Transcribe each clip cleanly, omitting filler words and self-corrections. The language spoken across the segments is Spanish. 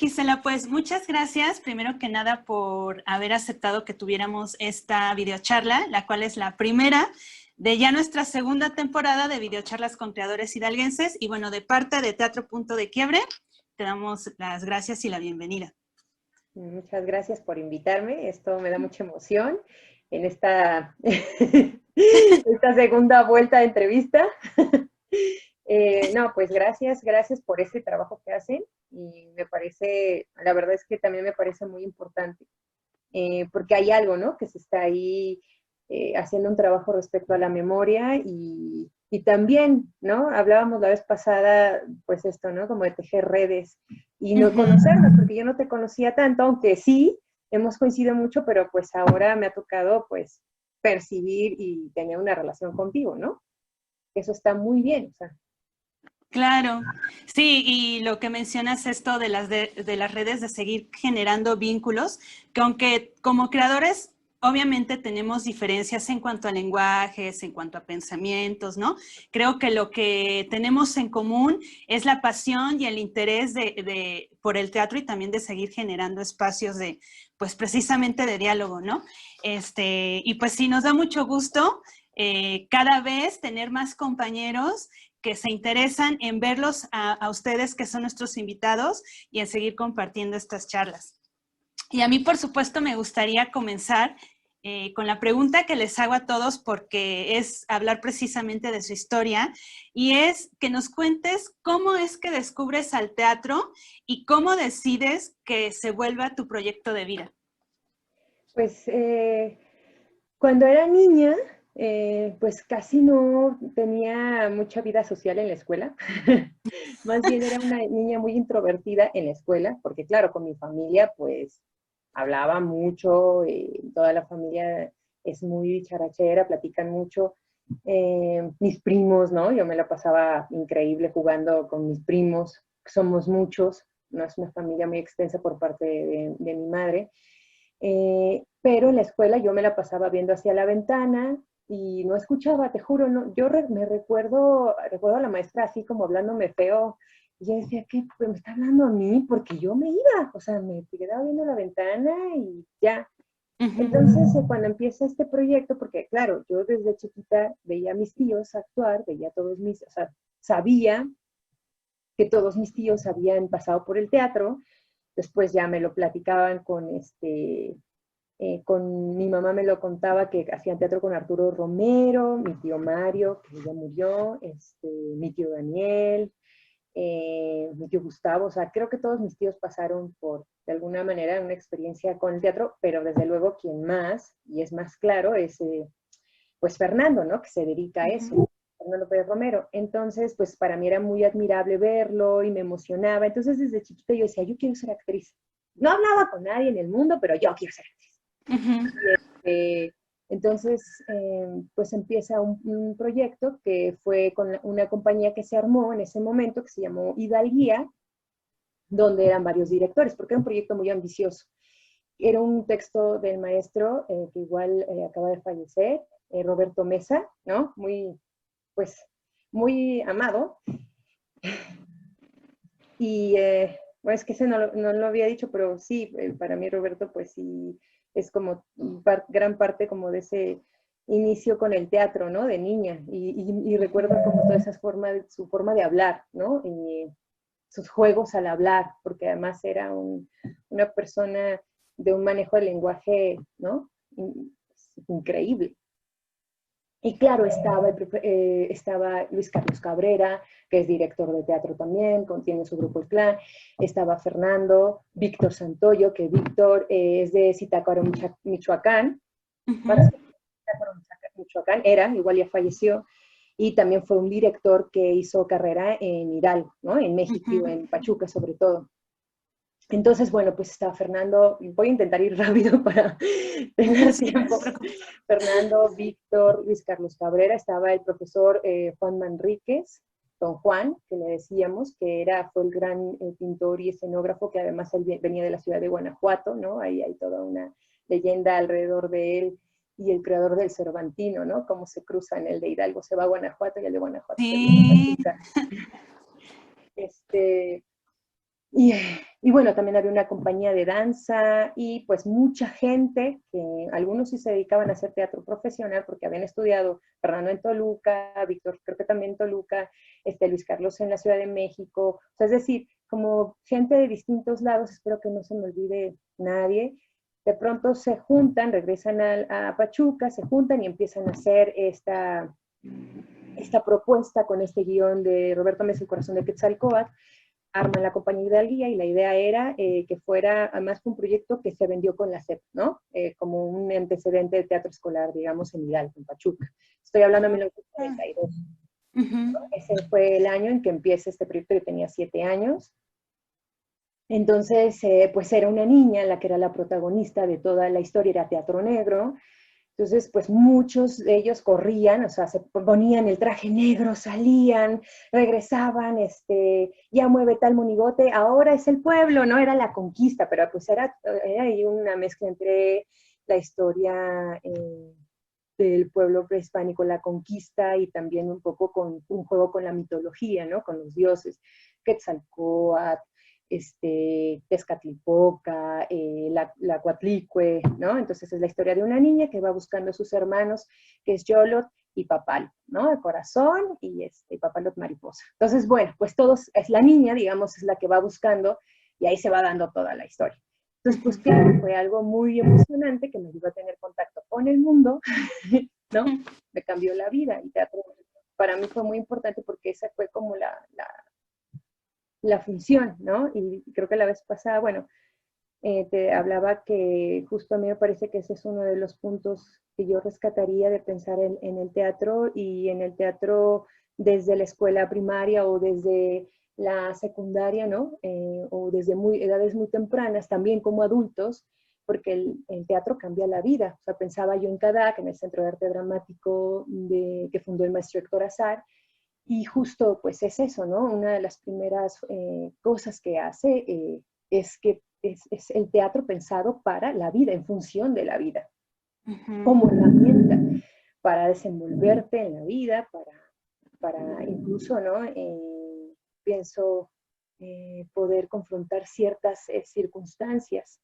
Gisela, pues muchas gracias, primero que nada, por haber aceptado que tuviéramos esta videocharla, la cual es la primera de ya nuestra segunda temporada de videocharlas con creadores hidalguenses. Y bueno, de parte de Teatro Punto de Quiebre, te damos las gracias y la bienvenida. Muchas gracias por invitarme, esto me da mucha emoción en esta, esta segunda vuelta de entrevista. No, pues gracias por ese trabajo que hacen y me parece, la verdad es que también me parece muy importante, porque hay algo, ¿no? Que se está ahí haciendo un trabajo respecto a la memoria y también, ¿no? Hablábamos la vez pasada, pues esto, ¿no? Como de tejer redes y no conocernos, porque yo no te conocía tanto, aunque sí, hemos coincidido mucho, pero pues ahora me ha tocado, pues, percibir y tener una relación contigo, ¿no? Eso está muy bien, o sea. Claro, sí, y lo que mencionas esto de las redes, de seguir generando vínculos, que aunque como creadores obviamente tenemos diferencias en cuanto a lenguajes, en cuanto a pensamientos, ¿no? Creo que lo que tenemos en común es la pasión y el interés por el teatro y también de seguir generando espacios de, pues precisamente de diálogo, ¿no? Y pues sí, nos da mucho gusto cada vez tener más compañeros que se interesan en verlos a ustedes, que son nuestros invitados, y en seguir compartiendo estas charlas. Y a mí, por supuesto, me gustaría comenzar con la pregunta que les hago a todos, porque es hablar precisamente de su historia, y es que nos cuentes cómo es que descubres al teatro y cómo decides que se vuelva tu proyecto de vida. Pues cuando era niña, pues casi no tenía mucha vida social en la escuela. Más bien era una niña muy introvertida en la escuela, porque claro, con mi familia pues hablaba mucho, toda la familia es muy dicharachera, platican mucho. Mis primos, ¿no? Yo me la pasaba increíble jugando con mis primos, somos muchos, no es una familia muy extensa por parte de mi madre. Pero en la escuela yo me la pasaba viendo hacia la ventana y no escuchaba, te juro, no, me recuerdo a la maestra así como hablándome feo, y yo decía, ¿qué? Pues me está hablando a mí, porque yo me iba, o sea, me quedaba viendo la ventana y ya. Entonces, cuando empieza este proyecto, porque claro, yo desde chiquita veía a mis tíos actuar, veía a todos o sea, sabía que todos mis tíos habían pasado por el teatro, después ya me lo platicaban con mi mamá me lo contaba que hacían teatro con Arturo Romero, mi tío Mario, que ya murió, mi tío Daniel, mi tío Gustavo, o sea, creo que todos mis tíos pasaron por, de alguna manera, una experiencia con el teatro, pero desde luego quien más, y es más claro, es pues Fernando, ¿no? Que se dedica a eso. Fernando Pérez Romero. Entonces, pues para mí era muy admirable verlo y me emocionaba. Entonces, desde chiquita yo decía, yo quiero ser actriz. No hablaba con nadie en el mundo, pero yo quiero ser actriz. Entonces, pues empieza un proyecto que fue con una compañía que se armó en ese momento, que se llamó Hidalguía, donde eran varios directores, porque era un proyecto muy ambicioso. Era un texto del maestro que igual acaba de fallecer, Roberto Mesa, ¿no? Pues, muy amado. Y bueno, es que ese no lo había dicho, pero sí, para mí Roberto, pues sí, es como gran parte como de ese inicio con el teatro, ¿no? De niña. Y recuerdo como toda esa su forma de hablar, ¿no? Y sus juegos al hablar, porque además era una persona de un manejo del lenguaje, ¿no? Increíble. Y claro, estaba Luis Carlos Cabrera, que es director de teatro también, tiene su grupo El Clan, estaba Fernando, Víctor Santoyo, que Víctor es de Zitácuaro, Michoacán, Michoacán, igual ya falleció, y también fue un director que hizo carrera en Hidalgo, ¿no? En México, en Pachuca sobre todo. Entonces, bueno, pues estaba Fernando, voy a intentar ir rápido para tener tiempo. Fernando, Víctor, Luis Carlos Cabrera, estaba el profesor Juan Manríquez, don Juan, que le decíamos, que fue el gran pintor y escenógrafo, que además él venía de la ciudad de Guanajuato, ¿no? Ahí hay toda una leyenda alrededor de él, y el creador del Cervantino, ¿no? Cómo se cruzan, el de Hidalgo se va a Guanajuato y el de Guanajuato se viene a Pachuca. Y Y bueno, también había una compañía de danza y pues mucha gente, que algunos sí se dedicaban a hacer teatro profesional porque habían estudiado, Fernando en Toluca, Víctor creo que también en Toluca, Luis Carlos en la Ciudad de México, o sea, es decir, como gente de distintos lados, espero que no se me olvide nadie, de pronto se juntan, regresan a Pachuca, se juntan y empiezan a hacer esta propuesta con este guión de Roberto Mesa, El corazón de Quetzalcóatl, arman la compañía Hidalguía y la idea era que fuera además un proyecto que se vendió con la SEP, ¿no? Como un antecedente de teatro escolar, digamos, en Hidalgo, en Pachuca. Estoy hablando de 1942. ¿No? Ese fue el año en que empieza este proyecto, yo tenía 7 años. Entonces, pues era una niña la que era la protagonista de toda la historia, era teatro negro. Entonces, pues muchos de ellos corrían, o sea, se ponían el traje negro, salían, regresaban, ya mueve tal monigote, ahora es el pueblo, ¿no? Era la conquista, pero pues era ahí una mezcla entre la historia del pueblo prehispánico, la conquista, y también un poco con un juego con la mitología, ¿no? Con los dioses, Quetzalcóatl, Tezcatlipoca, la Coatlicue, ¿no? Entonces es la historia de una niña que va buscando a sus hermanos, que es Yolot y Papal, ¿no? El corazón y Papalot mariposa. Entonces, bueno, pues todos, es la niña, digamos, es la que va buscando y ahí se va dando toda la historia. Entonces, pues claro, fue algo muy emocionante que me ayudó a tener contacto con el mundo, ¿no? Me cambió la vida y teatro para mí fue muy importante porque esa fue como la función, ¿no? Y creo que la vez pasada, bueno, te hablaba que justo a mí me parece que ese es uno de los puntos que yo rescataría de pensar en el teatro y en el teatro desde la escuela primaria o desde la secundaria, ¿no? O desde edades muy tempranas, también como adultos, porque el teatro cambia la vida. O sea, pensaba yo en CADAC, en el Centro de Arte Dramático que fundó el maestro Héctor Azar, y justo pues es eso, ¿no? Una de las primeras cosas que hace es que es el teatro pensado para la vida, en función de la vida, como herramienta para desenvolverte en la vida, para incluso, ¿no? Pienso poder confrontar ciertas circunstancias.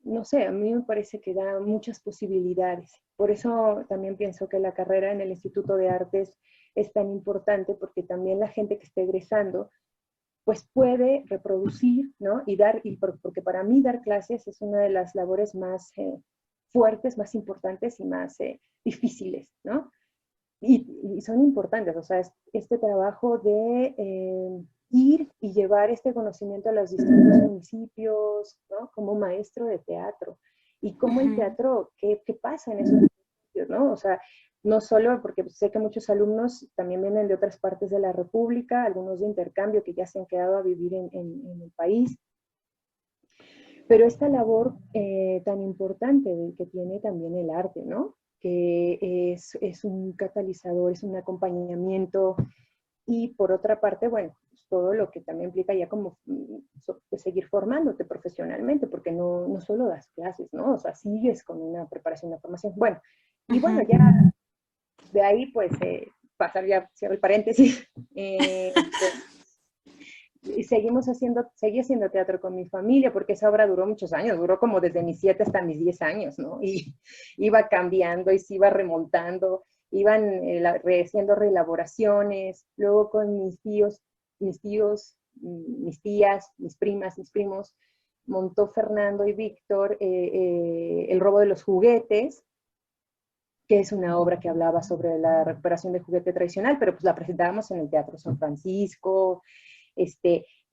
No sé, a mí me parece que da muchas posibilidades. Por eso también pienso que la carrera en el Instituto de Artes es tan importante, porque también la gente que está egresando pues puede reproducir, ¿no? Porque para mí dar clases es una de las labores más fuertes, más importantes y más difíciles, ¿no? Y son importantes, o sea, este trabajo de ir y llevar este conocimiento a los distintos municipios, ¿no? Como maestro de teatro. Y cómo el teatro, ¿qué pasa en esos municipios, ¿no? O sea, no solo porque sé que muchos alumnos también vienen de otras partes de la República, algunos de intercambio que ya se han quedado a vivir en el país, pero esta labor tan importante que tiene también el arte, ¿no? Que es un catalizador, es un acompañamiento, y por otra parte, bueno, pues todo lo que también implica ya como pues seguir formándote profesionalmente, porque no solo das clases, ¿no? O sea, sigues con una preparación, una formación. Bueno, y bueno, ya de ahí pues pasar, ya cierro el paréntesis, pues, y seguí haciendo teatro con mi familia, porque esa obra duró muchos años, duró como desde mis 7 hasta mis 10 años, ¿no? Y iba cambiando y se iba remontando, iban haciendo reelaboraciones, luego con mis tíos, mis tías, mis primas, mis primos, montó Fernando y Víctor El robo de los juguetes, que es una obra que hablaba sobre la recuperación del juguete tradicional, pero pues la presentábamos en el Teatro San Francisco,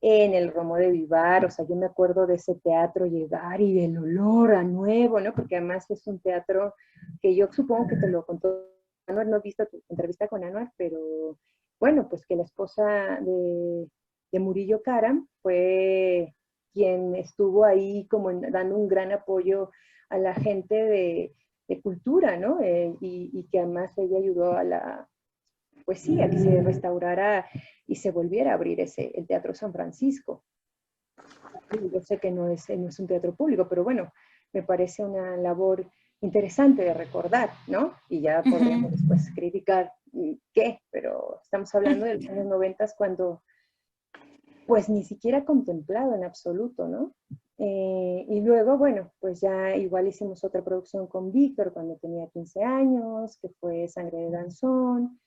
en el Romo de Vivar. O sea, yo me acuerdo de ese teatro llegar y del olor a nuevo, ¿no? Porque además es un teatro que yo supongo que te lo contó Anuar, no he visto tu entrevista con Anuar, pero bueno, pues que la esposa de Murillo Karam fue quien estuvo ahí como dando un gran apoyo a la gente de cultura, ¿no? Y que además ella ayudó pues sí, a que se restaurara y se volviera a abrir el Teatro San Francisco. Yo sé que no es un teatro público, pero bueno, me parece una labor interesante de recordar, ¿no? Y ya podríamos después criticar qué, pero estamos hablando de los años 90 cuando pues ni siquiera contemplado en absoluto, ¿no? Y luego, bueno, pues ya igual hicimos otra producción con Víctor cuando tenía 15 años, que fue Sangre de Danzón,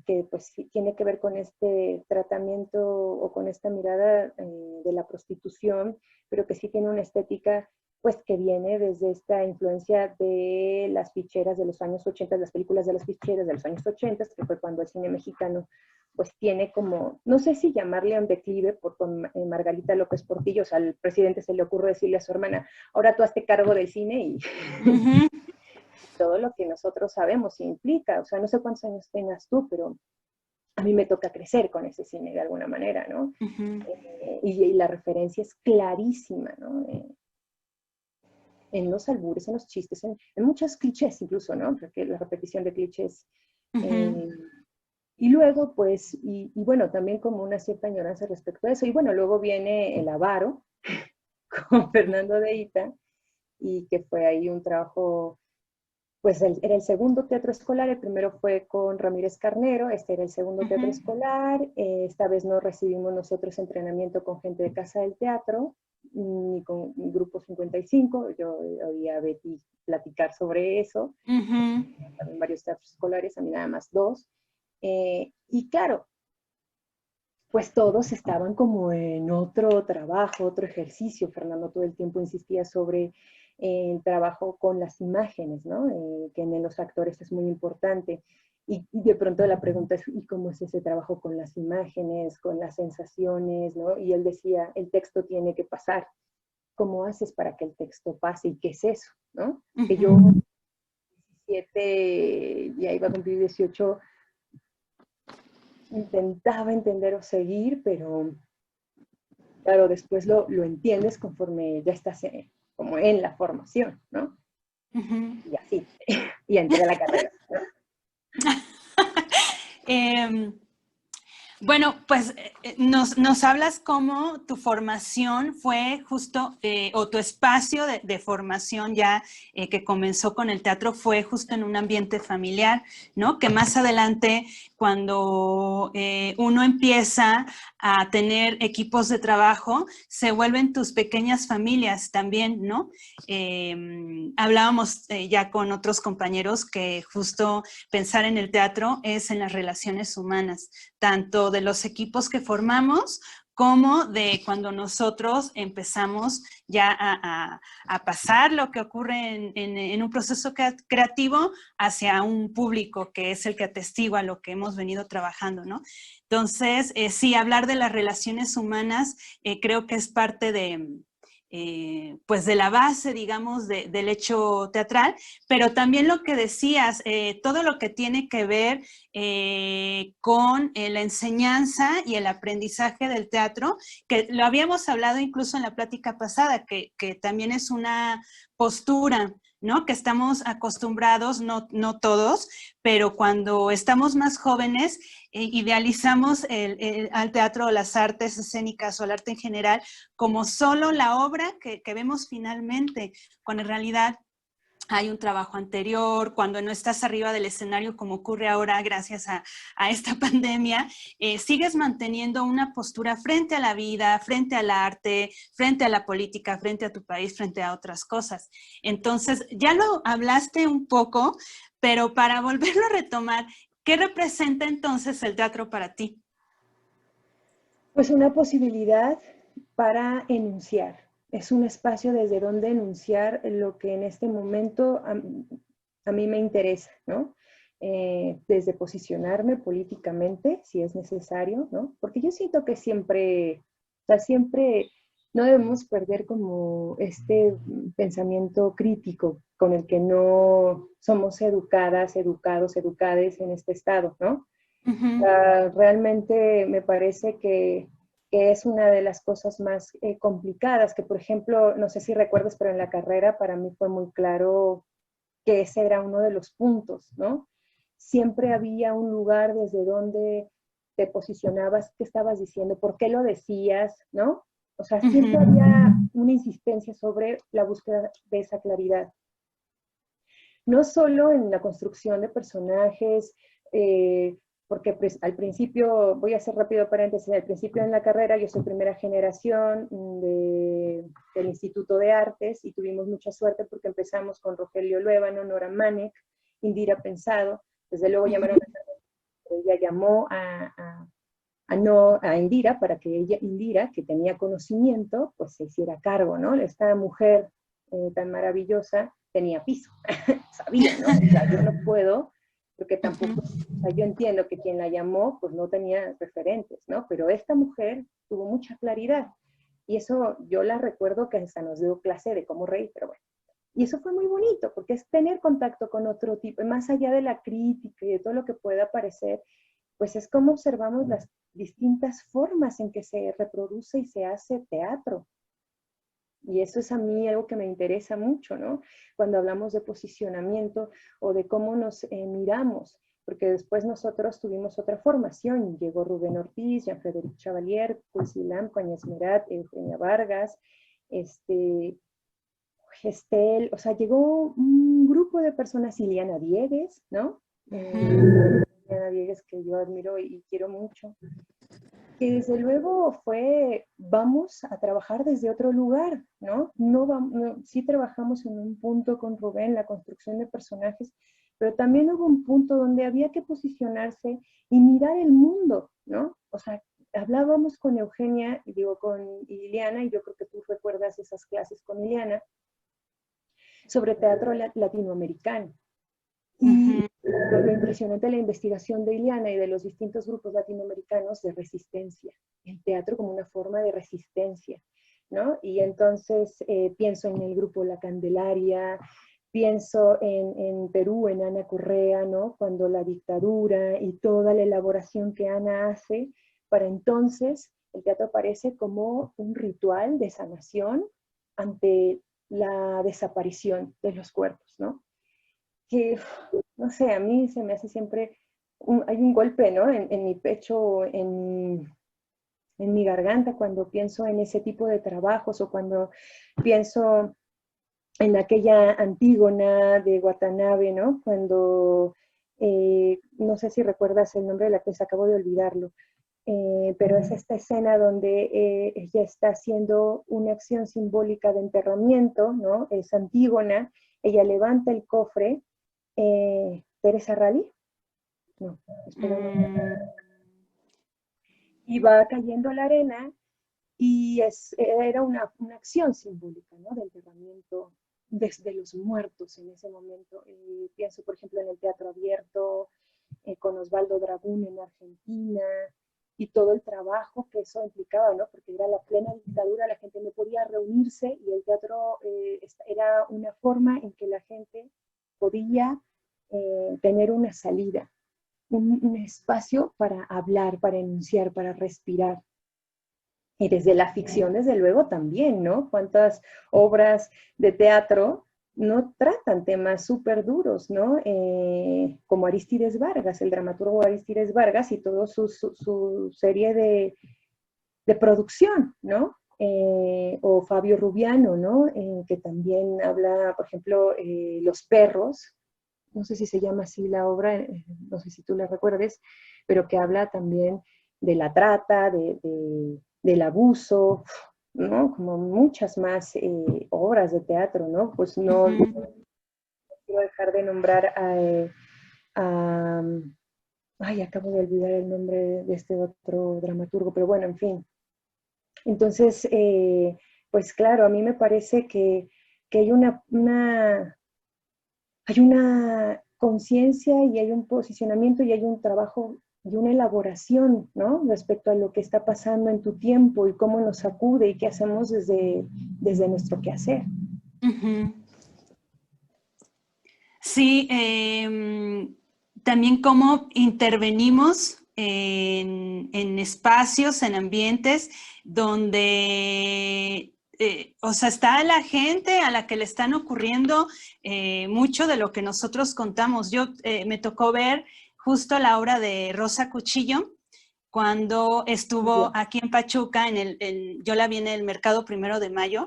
que pues tiene que ver con este tratamiento o con esta mirada de la prostitución, pero que sí tiene una estética pues que viene desde esta influencia de las ficheras de los años 80, las películas de las ficheras de los años 80, que fue cuando el cine mexicano pues tiene como, no sé si llamarle un declive, por con Margarita López Portillo, o sea, al presidente se le ocurre decirle a su hermana, ahora tú hazte cargo del cine y todo lo que nosotros sabemos implica, o sea, no sé cuántos años tengas tú, pero a mí me toca crecer con ese cine de alguna manera, ¿no? Y la referencia es clarísima, ¿no? En los albures, en los chistes, en muchos clichés incluso, ¿no? Porque la repetición de clichés. Y luego, pues, y bueno, también como una cierta añoranza respecto a eso. Y bueno, luego viene El Avaro con Fernando de Ita, y que fue ahí un trabajo, pues era el segundo teatro escolar, el primero fue con Ramírez Carnero, este era el segundo teatro escolar, esta vez no recibimos nosotros entrenamiento con gente de Casa del Teatro, ni con Grupo 55, yo oía a Betty platicar sobre eso, también varios teatros escolares, a mí nada más dos, y claro, pues todos estaban como en otro trabajo, otro ejercicio. Fernando todo el tiempo insistía sobre el trabajo con las imágenes, ¿no? Que en los actores es muy importante. Y de pronto la pregunta es, ¿y cómo es ese trabajo con las imágenes, con las sensaciones, ¿no? Y él decía, el texto tiene que pasar. ¿Cómo haces para que el texto pase? ¿Y qué es eso? ¿No? Que yo, 17, ya iba a cumplir 18, intentaba entender o seguir, pero claro, después lo entiendes conforme ya estás como en la formación, ¿no? Y así, y entré a la carrera, ¿no? Bueno, pues nos hablas cómo tu formación fue justo, o tu espacio de formación ya que comenzó con el teatro fue justo en un ambiente familiar, ¿no? Que más adelante, cuando uno empieza a tener equipos de trabajo, se vuelven tus pequeñas familias también, ¿no? Hablábamos ya con otros compañeros que justo pensar en el teatro es en las relaciones humanas, tanto de los equipos que formamos como de cuando nosotros empezamos ya a pasar lo que ocurre en un proceso creativo hacia un público que es el que atestigua lo que hemos venido trabajando, ¿no? Entonces, sí, hablar de las relaciones humanas creo que es parte pues de la base, digamos, del hecho teatral, pero también lo que decías, todo lo que tiene que ver con la enseñanza y el aprendizaje del teatro, que lo habíamos hablado incluso en la plática pasada, que también es una postura, ¿no? Que estamos acostumbrados, no todos, pero cuando estamos más jóvenes, idealizamos al teatro o las artes escénicas o el arte en general como solo la obra que vemos finalmente, cuando en realidad hay un trabajo anterior, cuando no estás arriba del escenario como ocurre ahora gracias a esta pandemia, sigues manteniendo una postura frente a la vida, frente al arte, frente a la política, frente a tu país, frente a otras cosas. Entonces, ya lo hablaste un poco, pero para volverlo a retomar, ¿qué representa entonces el teatro para ti? Pues una posibilidad para enunciar. Es un espacio desde donde enunciar lo que en este momento a mí me interesa, ¿no? Desde posicionarme políticamente, si es necesario, ¿no? Porque yo siento que siempre, o sea, siempre no debemos perder como este pensamiento crítico con el que no somos educadas, educados, educades en este estado, ¿no? Realmente me parece que es una de las cosas más complicadas, que por ejemplo, no sé si recuerdas, pero en la carrera para mí fue muy claro que ese era uno de los puntos, ¿no? Siempre había un lugar desde donde te posicionabas, qué estabas diciendo, por qué lo decías, ¿no? O sea, siempre había una insistencia sobre la búsqueda de esa claridad. No solo en la construcción de personajes, porque pues, al principio, voy a hacer rápido paréntesis, al principio en la carrera yo soy primera generación del Instituto de Artes y tuvimos mucha suerte porque empezamos con Rogelio Luébano, Nora Manek, Indira Pensado, desde luego llamaron a ella llamó a Indira para que ella, Indira, que tenía conocimiento, pues se hiciera cargo, ¿no? Esta mujer tan maravillosa tenía piso, sabía, ¿no? O sea, yo no puedo, porque tampoco, o sea, yo entiendo que quien la llamó, pues no tenía referentes, ¿no? Pero esta mujer tuvo mucha claridad, y eso yo la recuerdo que hasta nos dio clase de cómo reír, pero bueno. Y eso fue muy bonito, porque es tener contacto con otro tipo, más allá de la crítica y de todo lo que pueda parecer, pues es como observamos las distintas formas en que se reproduce y se hace teatro. Y eso es a mí algo que me interesa mucho, ¿no? Cuando hablamos de posicionamiento o de cómo nos miramos, porque después nosotros tuvimos otra formación. Llegó Rubén Ortiz, Jean-Frédéric Chevalier, Pulsilam, Pañez Merat, Eugenia Vargas, Gestel, o sea, llegó un grupo de personas, Iliana Diegues, ¿no? Iliana Diegues, que yo admiro y quiero mucho, que desde luego fue, vamos a trabajar desde otro lugar, ¿no? Sí trabajamos en un punto con Rubén, la construcción de personajes, pero también hubo un punto donde había que posicionarse y mirar el mundo, ¿no? O sea, hablábamos con Eugenia, digo, con Iliana, y yo creo que tú recuerdas esas clases con Iliana, sobre teatro latinoamericano. Y lo impresionante de la investigación de Iliana y de los distintos grupos latinoamericanos de resistencia, el teatro como una forma de resistencia, ¿no? Y entonces pienso en el grupo La Candelaria, pienso en Perú, en Ana Correa, ¿no? Cuando la dictadura y toda la elaboración que Ana hace, para entonces el teatro aparece como un ritual de sanación ante la desaparición de los cuerpos, ¿no? Que, no sé, a mí se me hace siempre, hay un golpe, ¿no? En mi pecho, en mi garganta cuando pienso en ese tipo de trabajos o cuando pienso en aquella Antígona de Watanabe, ¿no? Cuando, no sé si recuerdas el nombre de la pieza, acabo de olvidarlo, pero es esta escena donde ella está haciendo una acción simbólica de enterramiento, ¿no? Es Antígona, ella levanta el cofre, Teresa Rally, no, espera, y va cayendo la arena, y era una acción simbólica, ¿no? De enterramiento desde los muertos en ese momento. Pienso, por ejemplo, en el Teatro Abierto, con Osvaldo Dragún en Argentina, y todo el trabajo que eso implicaba, ¿no? Porque era la plena dictadura, la gente no podía reunirse, y el teatro era una forma en que la gente podía tener una salida, un espacio para hablar, para enunciar, para respirar. Y desde la ficción, desde luego, también, ¿no? ¿Cuántas obras de teatro no tratan temas súper duros, ¿no? Como Arístides Vargas, el dramaturgo Arístides Vargas y toda su serie de producción, ¿no? O Fabio Rubiano, ¿no? Que también habla, por ejemplo, Los perros, no sé si se llama así la obra, no sé si tú la recuerdes, pero que habla también de la trata, del abuso, ¿no? Como muchas más obras de teatro, ¿no? Pues no quiero dejar de nombrar ay, acabo de olvidar el nombre de este otro dramaturgo, pero bueno, en fin. Entonces, pues claro, a mí me parece que hay hay una conciencia y hay un posicionamiento y hay un trabajo y una elaboración, ¿no? Respecto a lo que está pasando en tu tiempo y cómo nos sacude y qué hacemos desde nuestro quehacer. Sí, también cómo intervenimos en espacios, en ambientes donde o sea, está la gente a la que le están ocurriendo mucho de lo que nosotros contamos. Yo me tocó ver justo la obra de Rosa Cuchillo cuando estuvo aquí en Pachuca, yo la vi en el Mercado 1 de Mayo,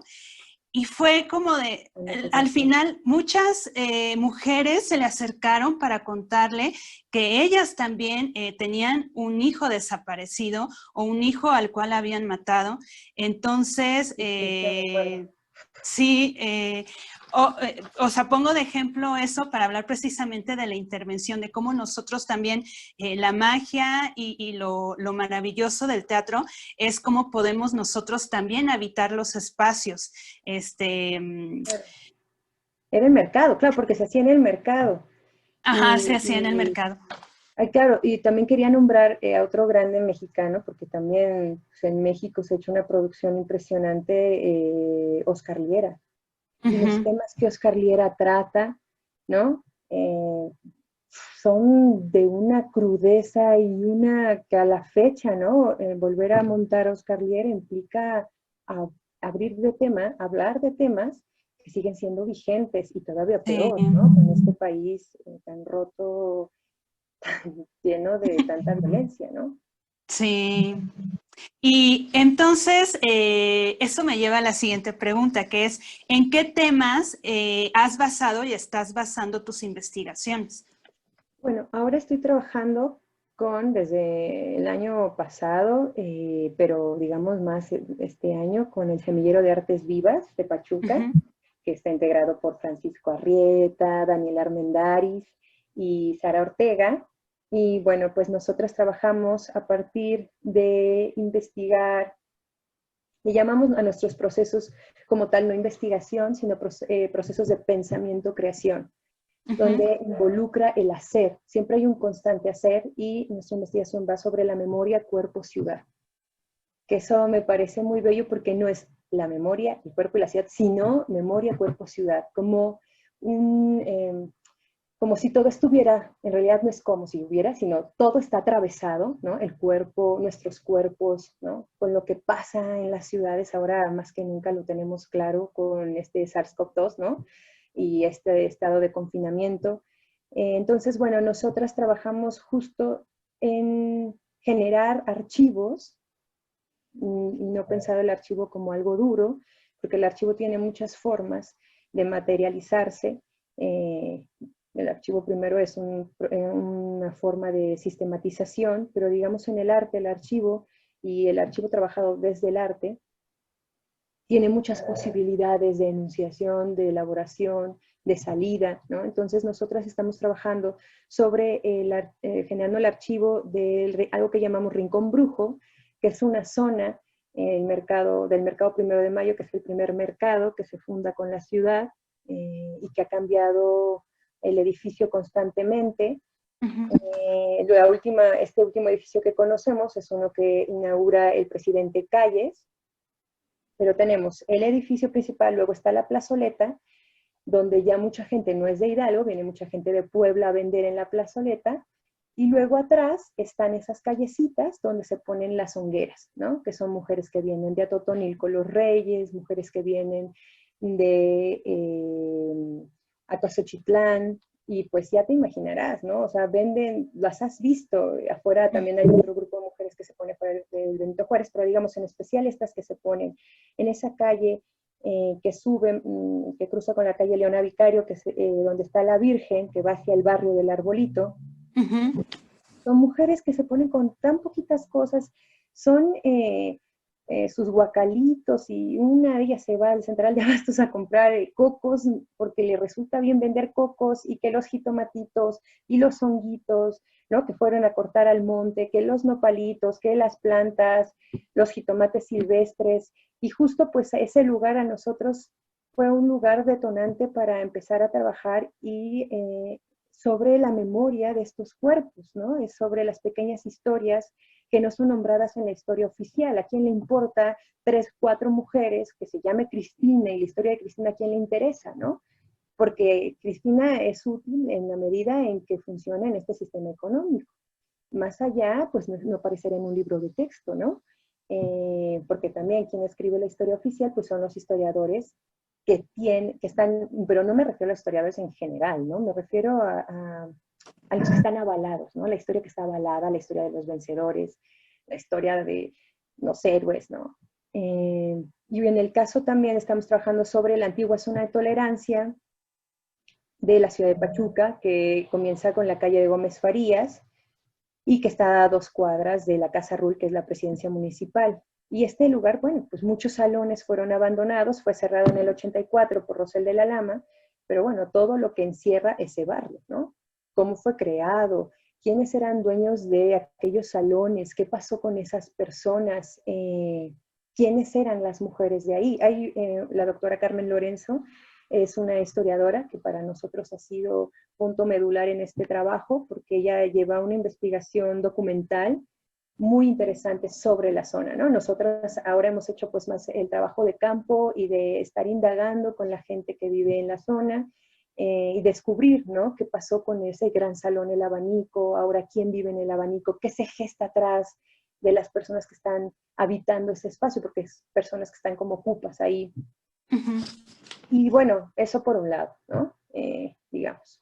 y fue como de, al final muchas mujeres se le acercaron para contarle que ellas también tenían un hijo desaparecido o un hijo al cual habían matado. Entonces, sí, o sea, pongo de ejemplo eso para hablar precisamente de la intervención, de cómo nosotros también, la magia y lo maravilloso del teatro es cómo podemos nosotros también habitar los espacios. Era el mercado, claro, porque se hacía en el mercado. Ajá, se hacía en el Y mercado. ay, claro, y también quería nombrar a otro grande mexicano, porque también pues, en México se ha hecho una producción impresionante, Oscar Liera. Y los temas que Oscar Liera trata, ¿no? Son de una crudeza y una que a la fecha, ¿no? Volver a montar a Oscar Liera implica abrir de tema, hablar de temas que siguen siendo vigentes y todavía Sí. peor, ¿no? Con este país tan roto, lleno de tanta violencia, ¿no? Sí. Y entonces, eso me lleva a la siguiente pregunta, que es, ¿en qué temas has basado y estás basando tus investigaciones? Bueno, ahora estoy trabajando desde el año pasado, pero digamos más este año, con el Semillero de Artes Vivas de Pachuca, que está integrado por Francisco Arrieta, Daniel Armendáriz y Sara Ortega. Y bueno, pues nosotras trabajamos a partir de investigar, le llamamos a nuestros procesos como tal, no investigación, sino procesos de pensamiento-creación, donde involucra el hacer. Siempre hay un constante hacer y nuestra investigación va sobre la memoria, cuerpo, ciudad. Que eso me parece muy bello porque no es la memoria, el cuerpo y la ciudad, sino memoria, cuerpo, ciudad, como si todo estuviera, en realidad no es como si hubiera, sino todo está atravesado, ¿no? El cuerpo, nuestros cuerpos, ¿no? Con lo que pasa en las ciudades, ahora más que nunca lo tenemos claro con este SARS-CoV-2, ¿no? Y este estado de confinamiento. Entonces, bueno, nosotras trabajamos justo en generar archivos, y no pensar el archivo como algo duro, porque el archivo tiene muchas formas de materializarse. El archivo primero es una forma de sistematización, pero digamos en el arte, el archivo y el archivo trabajado desde el arte tiene muchas posibilidades de enunciación, de elaboración, de salida, ¿no? Entonces nosotras estamos trabajando sobre generando el archivo de algo que llamamos Rincón Brujo, que es una zona del mercado 1 de Mayo, que es el primer mercado que se funda con la ciudad y que ha cambiado el edificio constantemente. Este último edificio que conocemos es uno que inaugura el presidente Calles, pero tenemos el edificio principal, luego está la plazoleta, donde ya mucha gente no es de Hidalgo, viene mucha gente de Puebla a vender en la plazoleta, y luego atrás están esas callecitas donde se ponen las hongueras, ¿no? Que son mujeres que vienen de Atotonilco, los Reyes, mujeres que vienen de Atozochitlán, y pues ya te imaginarás, ¿no? O sea, venden, las has visto, afuera también hay otro grupo de mujeres que se pone fuera del Benito Juárez, pero digamos en especial estas que se ponen en esa calle que sube, que cruza con la calle Leona Vicario, donde está la Virgen, que va hacia el barrio del Arbolito. Son mujeres que se ponen con tan poquitas cosas, son sus guacalitos, y una de ellas se va al Central de Abastos a comprar cocos porque le resulta bien vender cocos, y que los jitomatitos y los honguitos, ¿no? Que fueron a cortar al monte, que los nopalitos, que las plantas, los jitomates silvestres, y justo pues ese lugar a nosotros fue un lugar detonante para empezar a trabajar sobre la memoria de estos cuerpos, ¿no? Es sobre las pequeñas historias que no son nombradas en la historia oficial. ¿A quién le importa 3, 4 mujeres que se llame Cristina, y la historia de Cristina a quién le interesa, ¿no? Porque Cristina es útil en la medida en que funciona en este sistema económico. Más allá, pues no aparecerá en un libro de texto, ¿no? Porque también quien escribe la historia oficial, pues son los historiadores que están, pero no me refiero a los historiadores en general, ¿no? Me refiero a los que están avalados, ¿no? La historia que está avalada, la historia de los vencedores, la historia de los héroes, ¿no? Y en el caso también estamos trabajando sobre la antigua zona de tolerancia de la ciudad de Pachuca, que comienza con la calle de Gómez Farías y que está a 2 cuadras de la Casa Rull, que es la presidencia municipal. Y este lugar, bueno, pues muchos salones fueron abandonados, fue cerrado en el 84 por Rosel de la Lama, pero bueno, todo lo que encierra ese barrio, ¿no? ¿Cómo fue creado? ¿Quiénes eran dueños de aquellos salones? ¿Qué pasó con esas personas? ¿Quiénes eran las mujeres de ahí? La doctora Carmen Lorenzo es una historiadora que para nosotros ha sido punto medular en este trabajo, porque ella lleva una investigación documental muy interesante sobre la zona, ¿no? Nosotras ahora hemos hecho pues más el trabajo de campo y de estar indagando con la gente que vive en la zona y descubrir, ¿no? ¿Qué pasó con ese gran salón, el abanico? Ahora, ¿quién vive en el abanico? ¿Qué se gesta atrás de las personas que están habitando ese espacio? Porque es personas que están como ocupas ahí. Ujú. Y bueno, eso por un lado, ¿no? Digamos.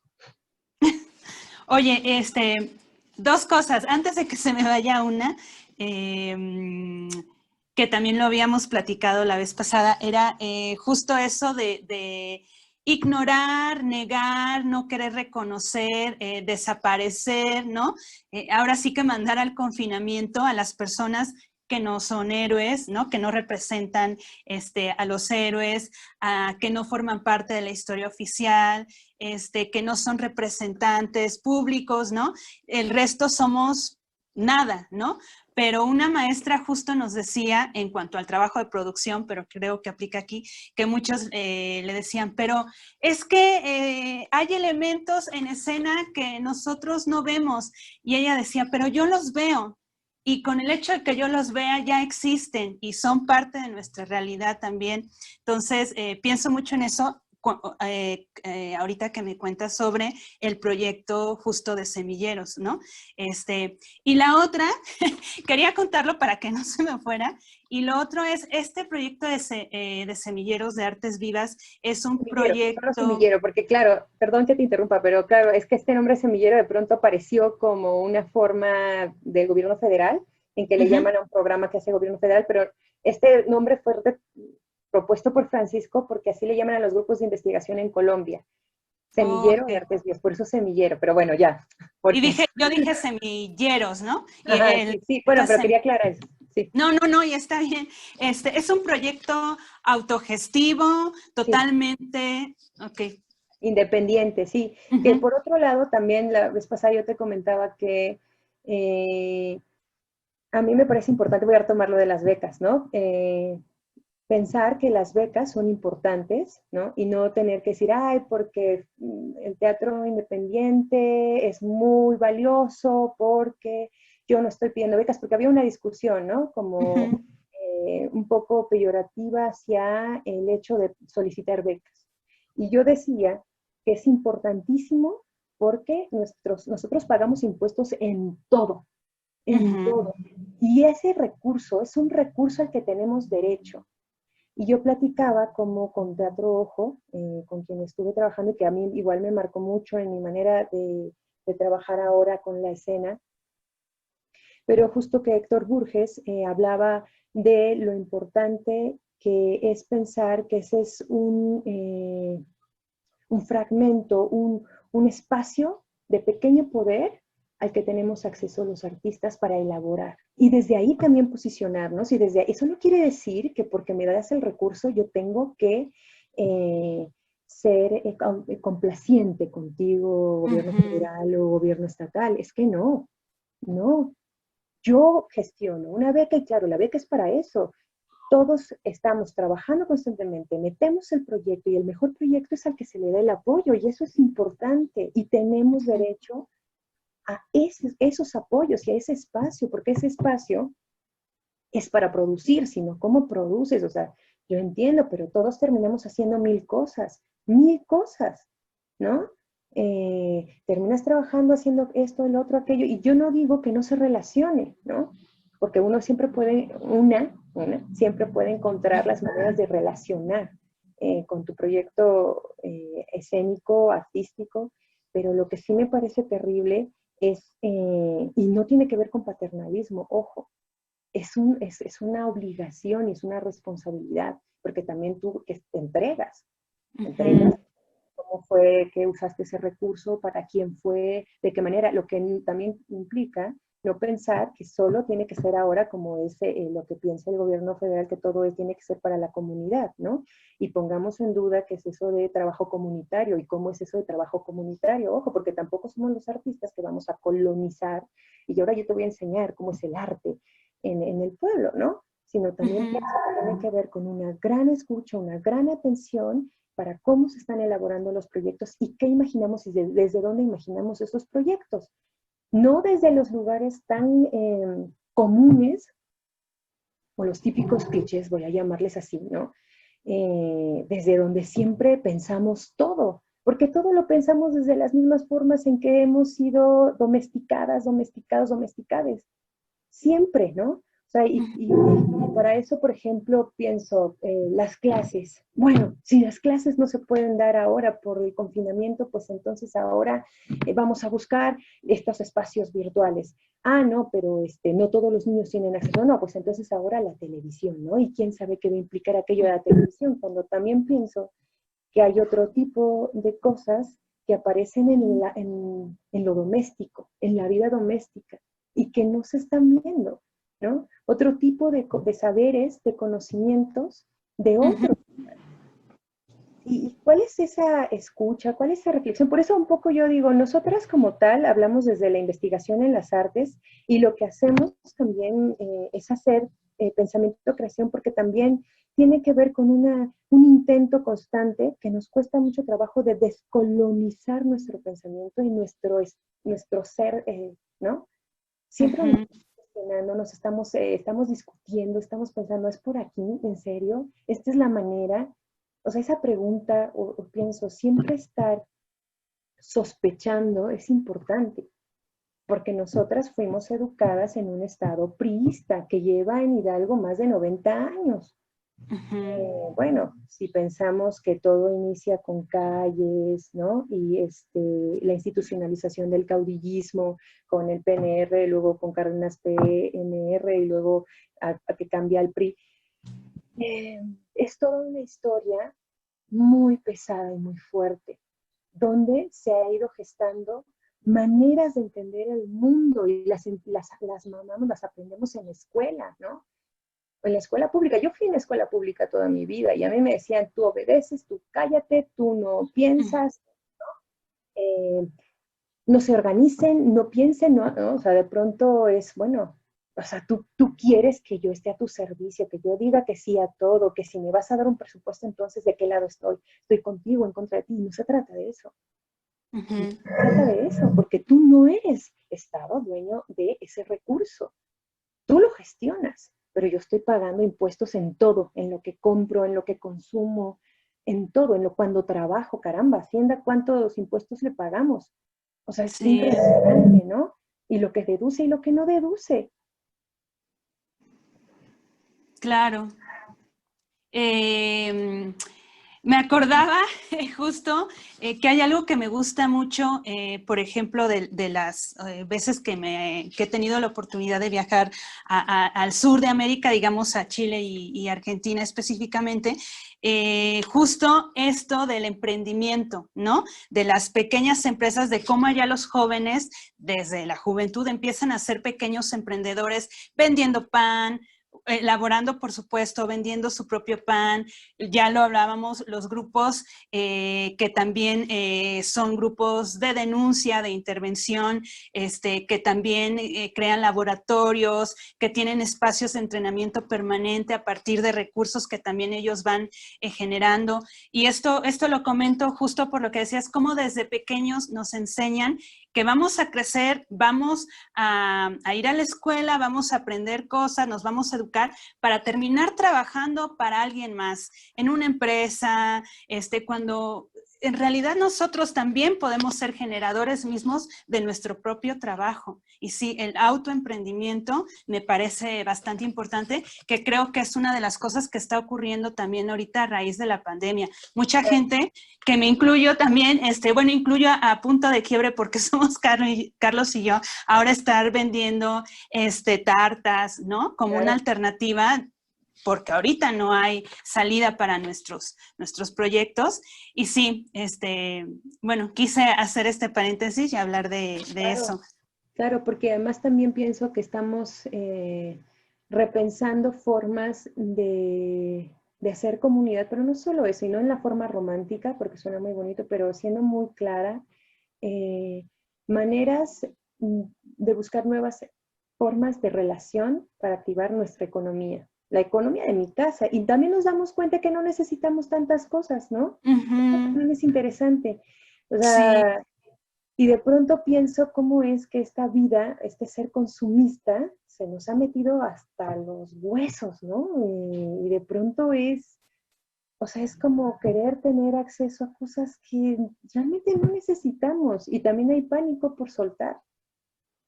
Oye, dos cosas. Antes de que se me vaya una, que también lo habíamos platicado la vez pasada, era justo eso de ignorar, negar, no querer reconocer, desaparecer, ¿no? Ahora sí que mandar al confinamiento a las personas que no son héroes, ¿no? Que no representan a los héroes, que no forman parte de la historia oficial, que no son representantes públicos, ¿no? El resto somos nada, ¿no? Pero una maestra justo nos decía, en cuanto al trabajo de producción, pero creo que aplica aquí, que muchos le decían, pero es que hay elementos en escena que nosotros no vemos. Y ella decía, pero yo los veo. Y con el hecho de que yo los vea, ya existen y son parte de nuestra realidad también. Entonces, pienso mucho en eso ahorita que me cuentas sobre el proyecto justo de semilleros, ¿no? Y la otra, quería contarlo para que no se me fuera, y lo otro es, este proyecto de semilleros de artes vivas es un Semillero, solo proyecto... semillero, porque claro, perdón que te interrumpa, pero claro, es que este nombre semillero de pronto apareció como una forma del gobierno federal, en que le llaman a un programa que hace el gobierno federal, pero este nombre fue propuesto por Francisco porque así le llaman a los grupos de investigación en Colombia. Semillero de Okay. artes vivas, por eso semillero, pero bueno, ya. Y Porque, dije, yo dije semilleros, ¿no? Y ajá, el sí, sí, bueno, proyecto pero quería aclarar eso, sí, no, no, no, y está bien. Es un proyecto autogestivo, sí. totalmente, ok. Independiente, sí. Que Ujú. por otro lado, también la vez pasada yo te comentaba que eh, a mí me parece importante, voy a retomar lo de las becas, ¿no? Pensar que las becas son importantes, ¿no? Y no tener que decir, ay, porque el teatro independiente es muy valioso, porque yo no estoy pidiendo becas, porque había una discusión, ¿no? Como Ujú. un poco peyorativa hacia el hecho de solicitar becas. Y yo decía que es importantísimo porque nosotros pagamos impuestos en Ujú. todo. Y ese recurso es un recurso al que tenemos derecho. Y yo platicaba como con Teatro Ojo, con quien estuve trabajando y que a mí igual me marcó mucho en mi manera de trabajar ahora con la escena, pero justo que Héctor Burges hablaba de lo importante que es pensar que ese es un fragmento, un espacio de pequeño poder al que tenemos acceso los artistas para elaborar. Y desde ahí también posicionarnos. Y desde ahí, eso no quiere decir que porque me das el recurso yo tengo que ser complaciente contigo, gobierno Ujú. federal o gobierno estatal. Es que no, no. Yo gestiono una beca y claro, la beca es para eso. Todos estamos trabajando constantemente, metemos el proyecto y el mejor proyecto es al que se le da el apoyo y eso es importante y tenemos derecho a esos apoyos y a ese espacio, porque ese espacio es para producir, sino cómo produces, o sea, yo entiendo, pero todos terminamos haciendo mil cosas, ¿no? Terminas trabajando haciendo esto, el otro, aquello, y yo no digo que no se relacione, ¿no? Porque uno siempre puede, siempre puede encontrar las maneras de relacionar con tu proyecto escénico, artístico, pero lo que sí me parece terrible es, y no tiene que ver con paternalismo, ojo, es una obligación y es una responsabilidad, porque también tú te entregas cómo fue que usaste ese recurso, para quién fue, de qué manera, lo que también implica no pensar que solo tiene que ser ahora como es lo que piensa el gobierno federal, que todo tiene que ser para la comunidad, ¿no? Y pongamos en duda qué es eso de trabajo comunitario y cómo es eso de trabajo comunitario. Ojo, porque tampoco somos los artistas que vamos a colonizar y ahora yo te voy a enseñar cómo es el arte en el pueblo, ¿no? Sino también pienso que tiene que ver con una gran escucha, una gran atención para cómo se están elaborando los proyectos y qué imaginamos y desde dónde imaginamos esos proyectos. No desde los lugares tan comunes o los típicos clichés, voy a llamarles así, ¿no? Desde donde siempre pensamos todo, porque todo lo pensamos desde las mismas formas en que hemos sido domesticadas, domesticados, domesticades. Siempre, ¿no? O sea, y para eso, por ejemplo, pienso, las clases. Bueno, si las clases no se pueden dar ahora por el confinamiento, pues entonces ahora vamos a buscar estos espacios virtuales. Ah, no, pero no todos los niños tienen acceso. No, pues entonces ahora la televisión, ¿no? Y quién sabe qué va a implicar aquello de la televisión, cuando también pienso que hay otro tipo de cosas que aparecen en lo doméstico, en la vida doméstica, y que no se están viendo, ¿no? Otro tipo de saberes, de conocimientos de otros. ¿Y cuál es esa escucha? ¿Cuál es esa reflexión? Por eso un poco yo digo, nosotras como tal hablamos desde la investigación en las artes y lo que hacemos también es hacer pensamiento creación, porque también tiene que ver con un intento constante que nos cuesta mucho trabajo de descolonizar nuestro pensamiento y nuestro ser, ¿no? Siempre nos estamos cuestionando, estamos discutiendo, estamos pensando, ¿es por aquí? ¿En serio? ¿Esta es la manera? O sea, esa pregunta, o pienso, siempre estar sospechando es importante, porque nosotras fuimos educadas en un estado priista que lleva en Hidalgo más de 90 años. Bueno, si pensamos que todo inicia con calles, ¿no? Y la institucionalización del caudillismo con el PNR, luego con Cárdenas PNR y luego a que cambia el PRI. Es toda una historia muy pesada y muy fuerte, donde se ha ido gestando maneras de entender el mundo y las mamamos, las aprendemos en la escuela, ¿no? En la escuela pública. Yo fui en la escuela pública toda mi vida y a mí me decían, tú obedeces, tú cállate, tú no piensas, ¿no? No se organicen, no piensen, ¿no? O sea, de pronto es, bueno, o sea, tú quieres que yo esté a tu servicio, que yo diga que sí a todo, que si me vas a dar un presupuesto, entonces, ¿de qué lado estoy? Estoy contigo, en contra de ti. No se trata de eso. No se trata de eso, porque tú no eres Estado dueño de ese recurso. Tú lo gestionas, pero yo estoy pagando impuestos en todo, en lo que compro, en lo que consumo, en todo, cuando trabajo, caramba, Hacienda, ¿cuántos impuestos le pagamos? O sea, es impresionante, ¿no? Y lo que deduce y lo que no deduce. Claro. Me acordaba justo que hay algo que me gusta mucho, por ejemplo, de las veces que he tenido la oportunidad de viajar al sur de América, digamos a Chile y Argentina específicamente, justo esto del emprendimiento, ¿no? De las pequeñas empresas, de cómo allá los jóvenes desde la juventud empiezan a ser pequeños emprendedores vendiendo pan, elaborando, por supuesto, vendiendo su propio pan. Ya lo hablábamos, los grupos que también son grupos de denuncia, de intervención, que también crean laboratorios, que tienen espacios de entrenamiento permanente a partir de recursos que también ellos van generando. Y esto lo comento justo por lo que decías, cómo desde pequeños nos enseñan que vamos a crecer, vamos a ir a la escuela, vamos a aprender cosas, nos vamos a educar para terminar trabajando para alguien más, en una empresa, cuando en realidad nosotros también podemos ser generadores mismos de nuestro propio trabajo. Y sí, el autoemprendimiento me parece bastante importante, que creo que es una de las cosas que está ocurriendo también ahorita a raíz de la pandemia. Mucha gente, que me incluyo también, bueno, incluyo a punto de quiebre porque somos Carlos y yo, ahora estar vendiendo tartas, ¿no? Como una alternativa, porque ahorita no hay salida para nuestros proyectos. Y sí, bueno, quise hacer este paréntesis y hablar de eso. Claro, porque además también pienso que estamos repensando formas de hacer comunidad, pero no solo eso, y no en la forma romántica, porque suena muy bonito, pero siendo muy clara, maneras de buscar nuevas formas de relación para activar nuestra economía. La economía de mi casa. Y también nos damos cuenta que no necesitamos tantas cosas, ¿no? También es interesante. O sea, sí. Y de pronto pienso cómo es que esta vida, este ser consumista, se nos ha metido hasta los huesos, ¿no? Y de pronto o sea, es como querer tener acceso a cosas que realmente no necesitamos. Y también hay pánico por soltar.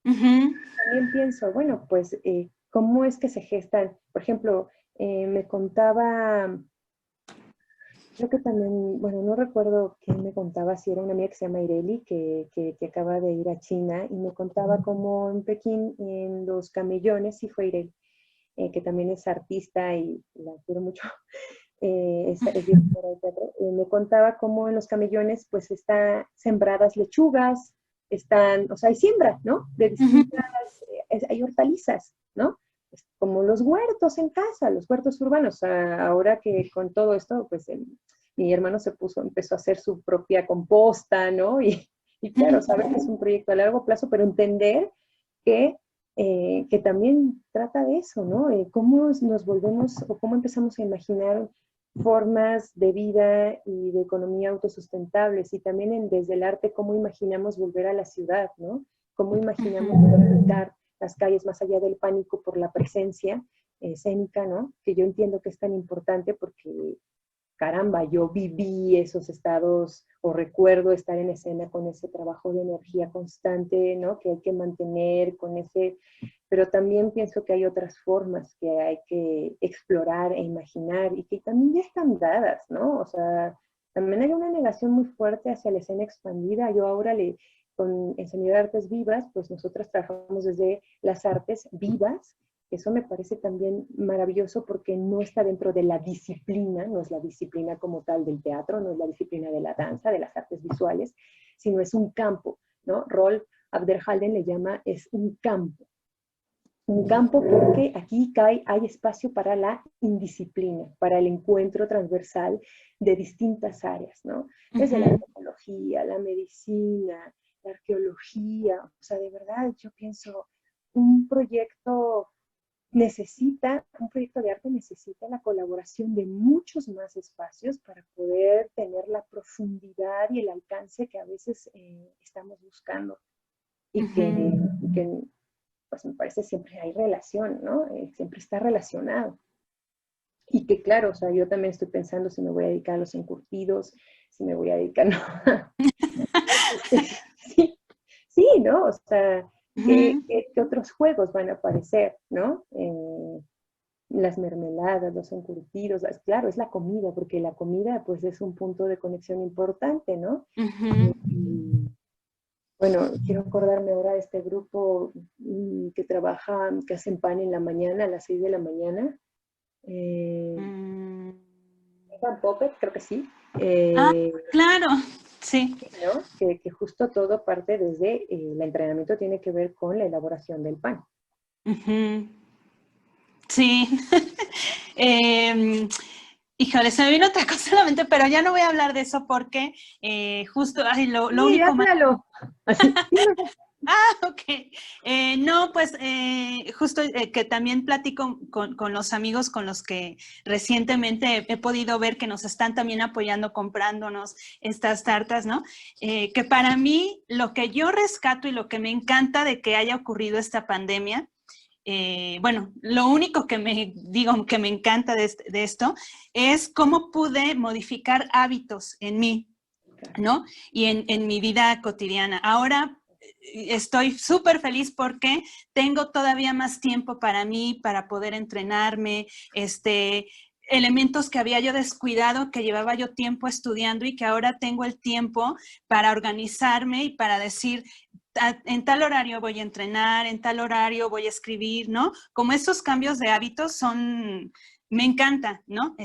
También pienso, bueno, pues, ¿cómo es que se gestan? Por ejemplo, me contaba, creo que también, bueno, no recuerdo quién me contaba, si era una amiga que se llama Ireli, que acaba de ir a China, y me contaba cómo en Pekín, en los camellones, sí fue Ireli, que también es artista y la quiero mucho, es directora de teatro, me contaba cómo en los camellones pues están sembradas lechugas, o sea, hay siembra, ¿no? De distintas, hay hortalizas, ¿no? Como los huertos en casa, los huertos urbanos. Ahora que con todo esto, pues mi hermano empezó a hacer su propia composta, ¿no? Y claro, saber que es un proyecto a largo plazo, pero entender que también trata de eso, ¿no? Cómo nos volvemos o cómo empezamos a imaginar formas de vida y de economía autosustentables, y también desde el arte, cómo imaginamos volver a la ciudad, ¿no? Cómo imaginamos habitar las calles más allá del pánico por la presencia escénica, ¿no? Que yo entiendo que es tan importante porque, caramba, yo viví esos estados o recuerdo estar en escena con ese trabajo de energía constante, ¿no? Que hay que mantener pero también pienso que hay otras formas que hay que explorar e imaginar y que también ya están dadas, ¿no? O sea, también hay una negación muy fuerte hacia la escena expandida. Yo ahora con el Semillero de Artes Vivas, pues nosotras trabajamos desde las artes vivas. Eso me parece también maravilloso porque no está dentro de la disciplina, no es la disciplina como tal del teatro, no es la disciplina de la danza, de las artes visuales, sino es un campo, ¿no? Rolf Abderhalden le llama, es un campo. Un campo porque aquí hay espacio para la indisciplina, para el encuentro transversal de distintas áreas, ¿no? Desde la antropología, la medicina, la arqueología. O sea, de verdad yo pienso, un proyecto de arte necesita la colaboración de muchos más espacios para poder tener la profundidad y el alcance que a veces estamos buscando. Y que pues me parece siempre hay relación, ¿no? Siempre está relacionado. Y que claro, o sea, yo también estoy pensando si me voy a dedicar a los encurtidos, si me voy a dedicar, no. Sí, ¿no? O sea, ¿qué otros juegos van a aparecer, ¿no? Las mermeladas, los encurtidos, claro, es la comida, porque la comida pues es un punto de conexión importante, ¿no? Bueno, quiero acordarme ahora de este grupo que trabaja, que hacen pan en la mañana, a las 6 de la mañana. Pan Puppet, creo que sí. Claro, sí. ¿No? Que justo todo parte desde el entrenamiento tiene que ver con la elaboración del pan. Sí. Híjole, se me vino otra cosa a la mente, pero ya no voy a hablar de eso porque justo, lo único háblalo. Ok. No, pues justo que también platico con los amigos con los que recientemente he podido ver que nos están también apoyando comprándonos estas tartas, ¿no? Que para mí lo que yo rescato y lo que me encanta de que haya ocurrido esta pandemia, bueno, lo único que me encanta de esto es cómo pude modificar hábitos en mí. ¿no? Y en mi vida cotidiana. Ahora estoy súper feliz porque tengo todavía más tiempo para mí, para poder entrenarme, elementos que había yo descuidado, que llevaba yo tiempo estudiando y que ahora tengo el tiempo para organizarme y para decir, en tal horario voy a entrenar, en tal horario voy a escribir, ¿no? Como estos cambios de hábitos son, me encanta, ¿no?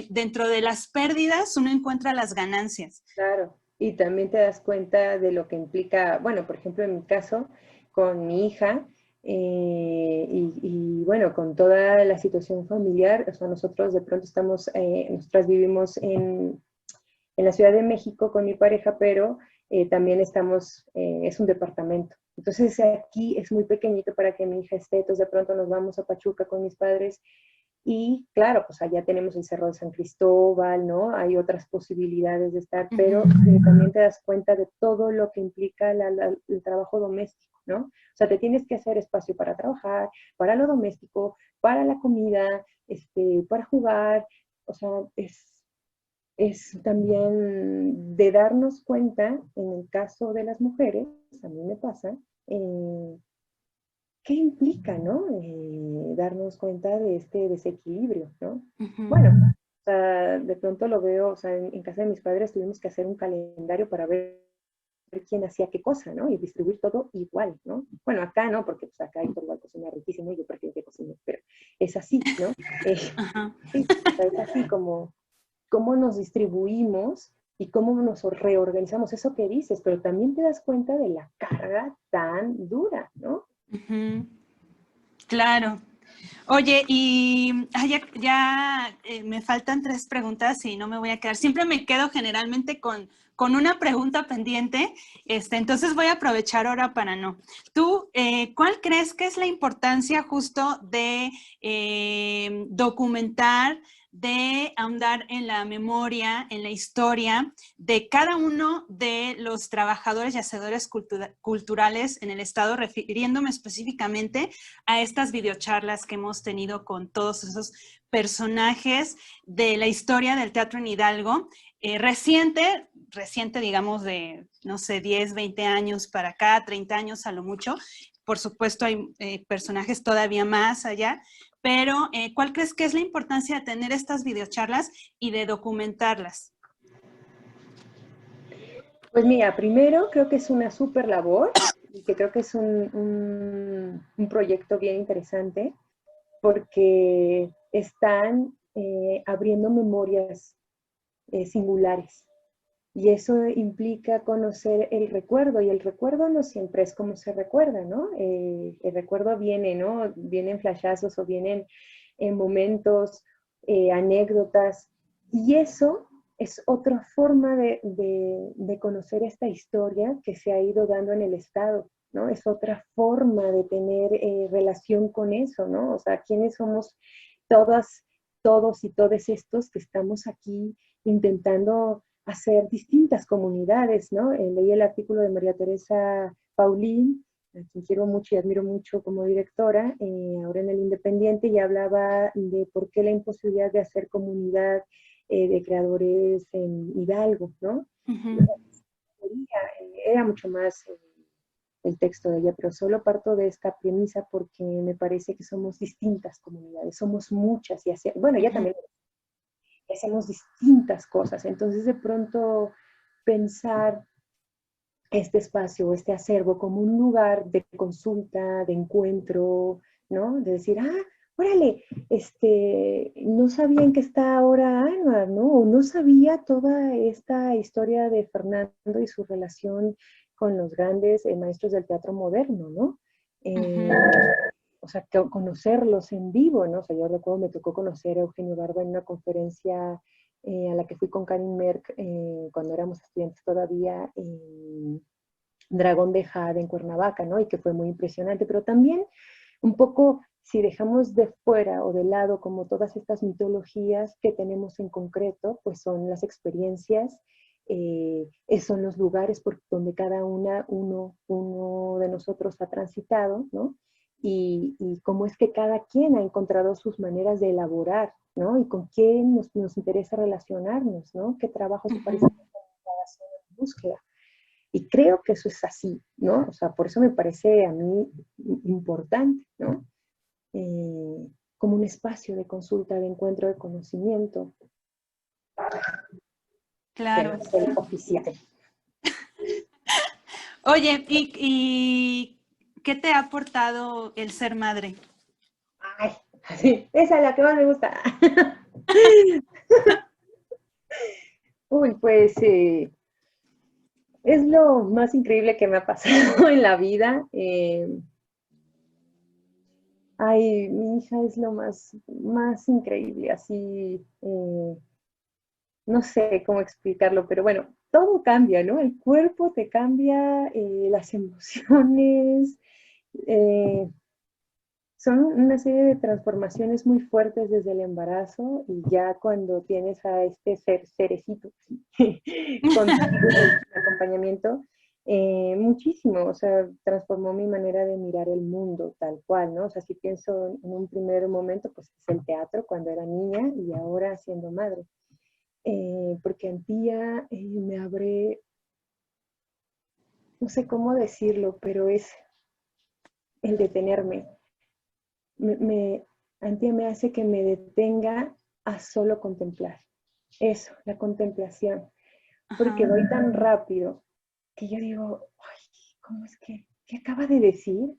Dentro de las pérdidas uno encuentra las ganancias. Claro, y también te das cuenta de lo que implica, bueno, por ejemplo, en mi caso, con mi hija, y bueno, con toda la situación familiar, o sea, nosotros de pronto estamos, nosotras vivimos en la Ciudad de México con mi pareja, pero también estamos, es un departamento. Entonces aquí es muy pequeñito para que mi hija esté, entonces de pronto nos vamos a Pachuca con mis padres y claro, pues allá tenemos el Cerro de San Cristóbal, ¿no? Hay otras posibilidades de estar, pero también te das cuenta de todo lo que implica el trabajo doméstico, ¿no? O sea, te tienes que hacer espacio para trabajar, para lo doméstico, para la comida, para jugar, o sea, es también de darnos cuenta, en el caso de las mujeres, a mí me pasa, ¿qué implica, no? Darnos cuenta de este desequilibrio, ¿no? Bueno, o sea, de pronto lo veo, o sea, en casa de mis padres tuvimos que hacer un calendario para ver quién hacía qué cosa, ¿no? Y distribuir todo igual, ¿no? Bueno, acá no, porque pues acá Héctor igual cocina riquísimo y yo prefiero que cocine, pero es así, ¿no? Sí, o sea, es así como cómo nos distribuimos y cómo nos reorganizamos, eso que dices, pero también te das cuenta de la carga tan dura, ¿no? Claro. Oye, y me faltan 3 preguntas y no me voy a quedar. Siempre me quedo generalmente con una pregunta pendiente, entonces voy a aprovechar ahora para no. Tú, ¿cuál crees que es la importancia justo de documentar, de ahondar en la memoria, en la historia de cada uno de los trabajadores y hacedores culturales en el Estado, refiriéndome específicamente a estas videocharlas que hemos tenido con todos esos personajes de la historia del teatro en Hidalgo, reciente, digamos de, no sé, 10, 20 años para acá, 30 años a lo mucho. Por supuesto hay personajes todavía más allá, pero ¿cuál crees que es la importancia de tener estas videocharlas y de documentarlas? Pues mira, primero creo que es una súper labor y que creo que es un proyecto bien interesante porque están abriendo memorias singulares. Y eso implica conocer el recuerdo, y el recuerdo no siempre es como se recuerda, ¿no? El recuerdo viene, ¿no? Vienen flashazos o vienen en momentos, anécdotas, y eso es otra forma de conocer esta historia que se ha ido dando en el Estado, ¿no? Es otra forma de tener relación con eso, ¿no? O sea, ¿quiénes somos todas, todos y todos estos que estamos aquí intentando hacer distintas comunidades, ¿no? Leí el artículo de María Teresa Paulín, a quien quiero mucho y admiro mucho como directora, ahora en el Independiente, y hablaba de por qué la imposibilidad de hacer comunidad de creadores en Hidalgo, ¿no? Era mucho más el texto de ella, pero solo parto de esta premisa porque me parece que somos distintas comunidades, somos muchas, y bueno, ya también hacemos distintas cosas. Entonces, de pronto, pensar este espacio, este acervo, como un lugar de consulta, de encuentro, ¿no? De decir, órale, no sabían que está ahora Anuar, ¿no? O no sabía toda esta historia de Fernando y su relación con los grandes maestros del teatro moderno, ¿no? O sea, conocerlos en vivo, ¿no? O sea, yo recuerdo, me tocó conocer a Eugenio Barba en una conferencia a la que fui con Karin Merck cuando éramos estudiantes todavía en Dragón de Jade en Cuernavaca, ¿no? Y que fue muy impresionante, pero también un poco, si dejamos de fuera o de lado como todas estas mitologías que tenemos en concreto, pues son las experiencias, son los lugares por donde cada uno de nosotros ha transitado, ¿no? Y cómo es que cada quien ha encontrado sus maneras de elaborar, ¿no? Y con quién nos interesa relacionarnos, ¿no? ¿Qué trabajo se parece a cada búsqueda. Y creo que eso es así, ¿no? O sea, por eso me parece a mí importante, ¿no? Como un espacio de consulta, de encuentro de conocimiento, que no Claro. es el oficial. Oye, ¿y qué te ha aportado el ser madre? Ay, sí, esa es la que más me gusta. Uy, pues es lo más increíble que me ha pasado en la vida. Ay, mi hija es lo más increíble, así, no sé cómo explicarlo, pero bueno, todo cambia, ¿no? El cuerpo te cambia, las emociones, eh, son una serie de transformaciones muy fuertes desde el embarazo y ya cuando tienes a este cerecito contigo en el acompañamiento, muchísimo, o sea, transformó mi manera de mirar el mundo tal cual, ¿no? O sea, si pienso en un primer momento, pues es el teatro cuando era niña y ahora siendo madre. Porque Antía me abre, no sé cómo decirlo, pero es el detenerme. Antía me hace que me detenga a solo contemplar. Eso, la contemplación. Porque Ajá. voy tan rápido que yo digo, ay, ¿cómo es que? ¿Qué acaba de decir?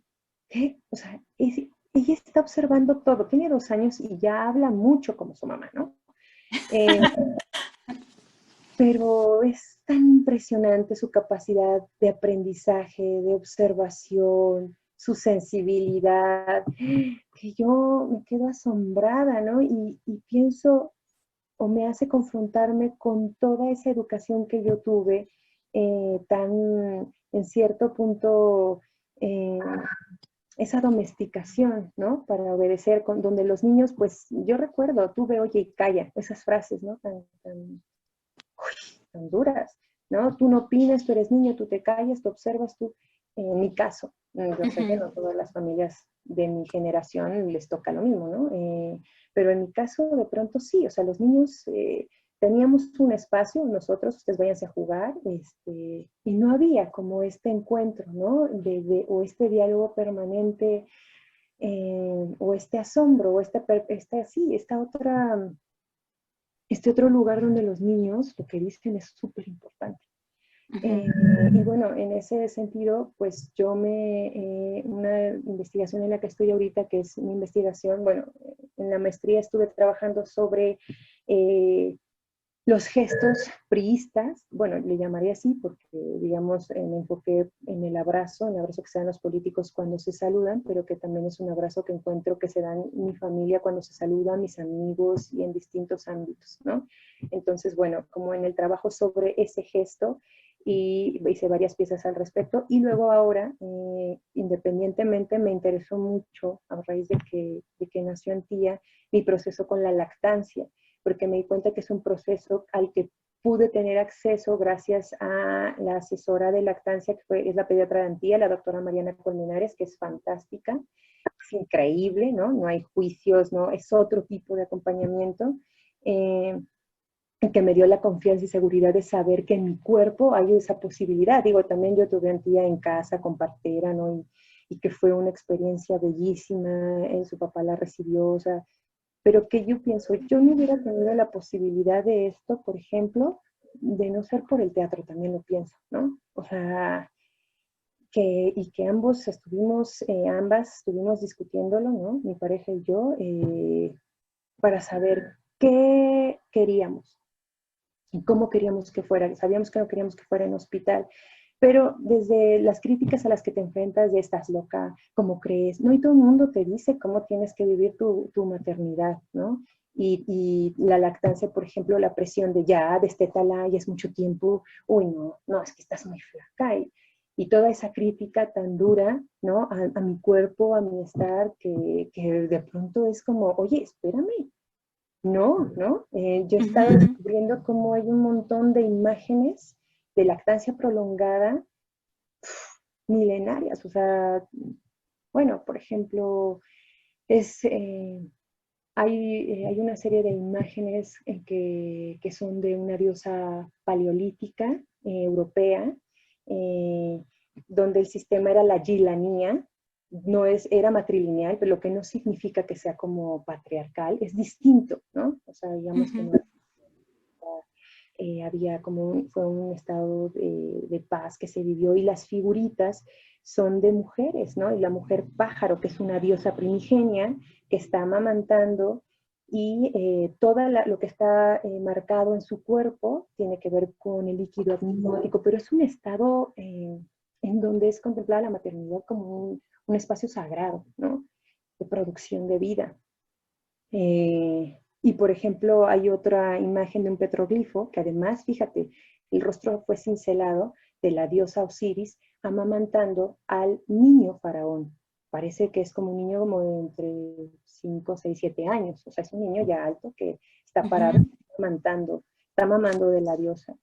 ¿Qué? O sea, ella está observando todo. Tiene 2 años y ya habla mucho como su mamá, ¿no? Eh, pero es tan impresionante su capacidad de aprendizaje, de observación, su sensibilidad, que yo me quedo asombrada, ¿no? Y pienso, o me hace confrontarme con toda esa educación que yo tuve, tan, en cierto punto, eh, esa domesticación, ¿no? Para obedecer, donde los niños, pues, yo recuerdo, tuve, oye y calla, esas frases, ¿no? Tan duras, ¿no? Tú no opinas, tú eres niño, tú te callas, tú observas, tú, en mi caso, yo sé que Ujú. no todas las familias de mi generación les toca lo mismo, ¿no? Pero en mi caso, de pronto sí, o sea, los niños teníamos un espacio, nosotros, ustedes váyanse a jugar, y no había como este encuentro, ¿no? O este diálogo permanente, o este asombro, o esta otra, este otro lugar donde los niños lo que dicen es súper importante. Ujú. Y bueno, en ese sentido, pues una investigación en la que estoy ahorita, que es mi investigación, bueno, en la maestría estuve trabajando sobre eh, los gestos priistas, bueno, le llamaría así porque, digamos, me enfoqué en el abrazo que se dan los políticos cuando se saludan, pero que también es un abrazo que encuentro que se da en mi familia cuando se saludan, mis amigos y en distintos ámbitos, ¿no? Entonces, bueno, como en el trabajo sobre ese gesto, y hice varias piezas al respecto, y luego ahora, independientemente, me interesó mucho, a raíz de que nació Antía, mi proceso con la lactancia, porque me di cuenta que es un proceso al que pude tener acceso gracias a la asesora de lactancia, es la pediatra de Antía, la doctora Mariana Colmenares, que es fantástica, es increíble, ¿no? No hay juicios, ¿no? Es otro tipo de acompañamiento, que me dio la confianza y seguridad de saber que en mi cuerpo hay esa posibilidad. Digo, también yo tuve Antía en casa con partera, ¿no? Y que fue una experiencia bellísima, su papá la recibió, o sea, pero que yo pienso, yo no hubiera tenido la posibilidad de esto, por ejemplo, de no ser por el teatro, también lo pienso, ¿no? O sea, y que ambas estuvimos discutiéndolo, ¿no? Mi pareja y yo, para saber qué queríamos y cómo queríamos que fuera. Sabíamos que no queríamos que fuera en hospital, pero desde las críticas a las que te enfrentas de estás loca, ¿cómo crees? No, y todo el mundo te dice cómo tienes que vivir tu maternidad, ¿no? Y la lactancia, por ejemplo, la presión de ya, destétala, ya es mucho tiempo, uy, no, no, es que estás muy flaca. Y toda esa crítica tan dura, ¿no? A mi cuerpo, a mi estar, que de pronto es como, oye, espérame, no, ¿no? Yo he estado Ujú. descubriendo cómo hay un montón de imágenes de lactancia prolongada milenarias. O sea, bueno, por ejemplo, es, hay una serie de imágenes que son de una diosa paleolítica, europea, donde el sistema era la gilanía, era matrilineal, pero lo que no significa que sea como patriarcal, es distinto, ¿no? O sea, digamos que no había como fue un estado de paz que se vivió, y las figuritas son de mujeres, ¿no? Y la mujer pájaro, que es una diosa primigenia, que está amamantando, y todo lo que está marcado en su cuerpo tiene que ver con el líquido amniótico, pero es un estado en donde es contemplada la maternidad como un espacio sagrado, ¿no? De producción de vida. Y por ejemplo, hay otra imagen de un petroglifo, que además, fíjate, el rostro fue cincelado de la diosa Osiris amamantando al niño faraón. Parece que es como un niño como de entre 5, 6, 7 años. O sea, es un niño ya alto que está parado amamantando, está mamando de la diosa.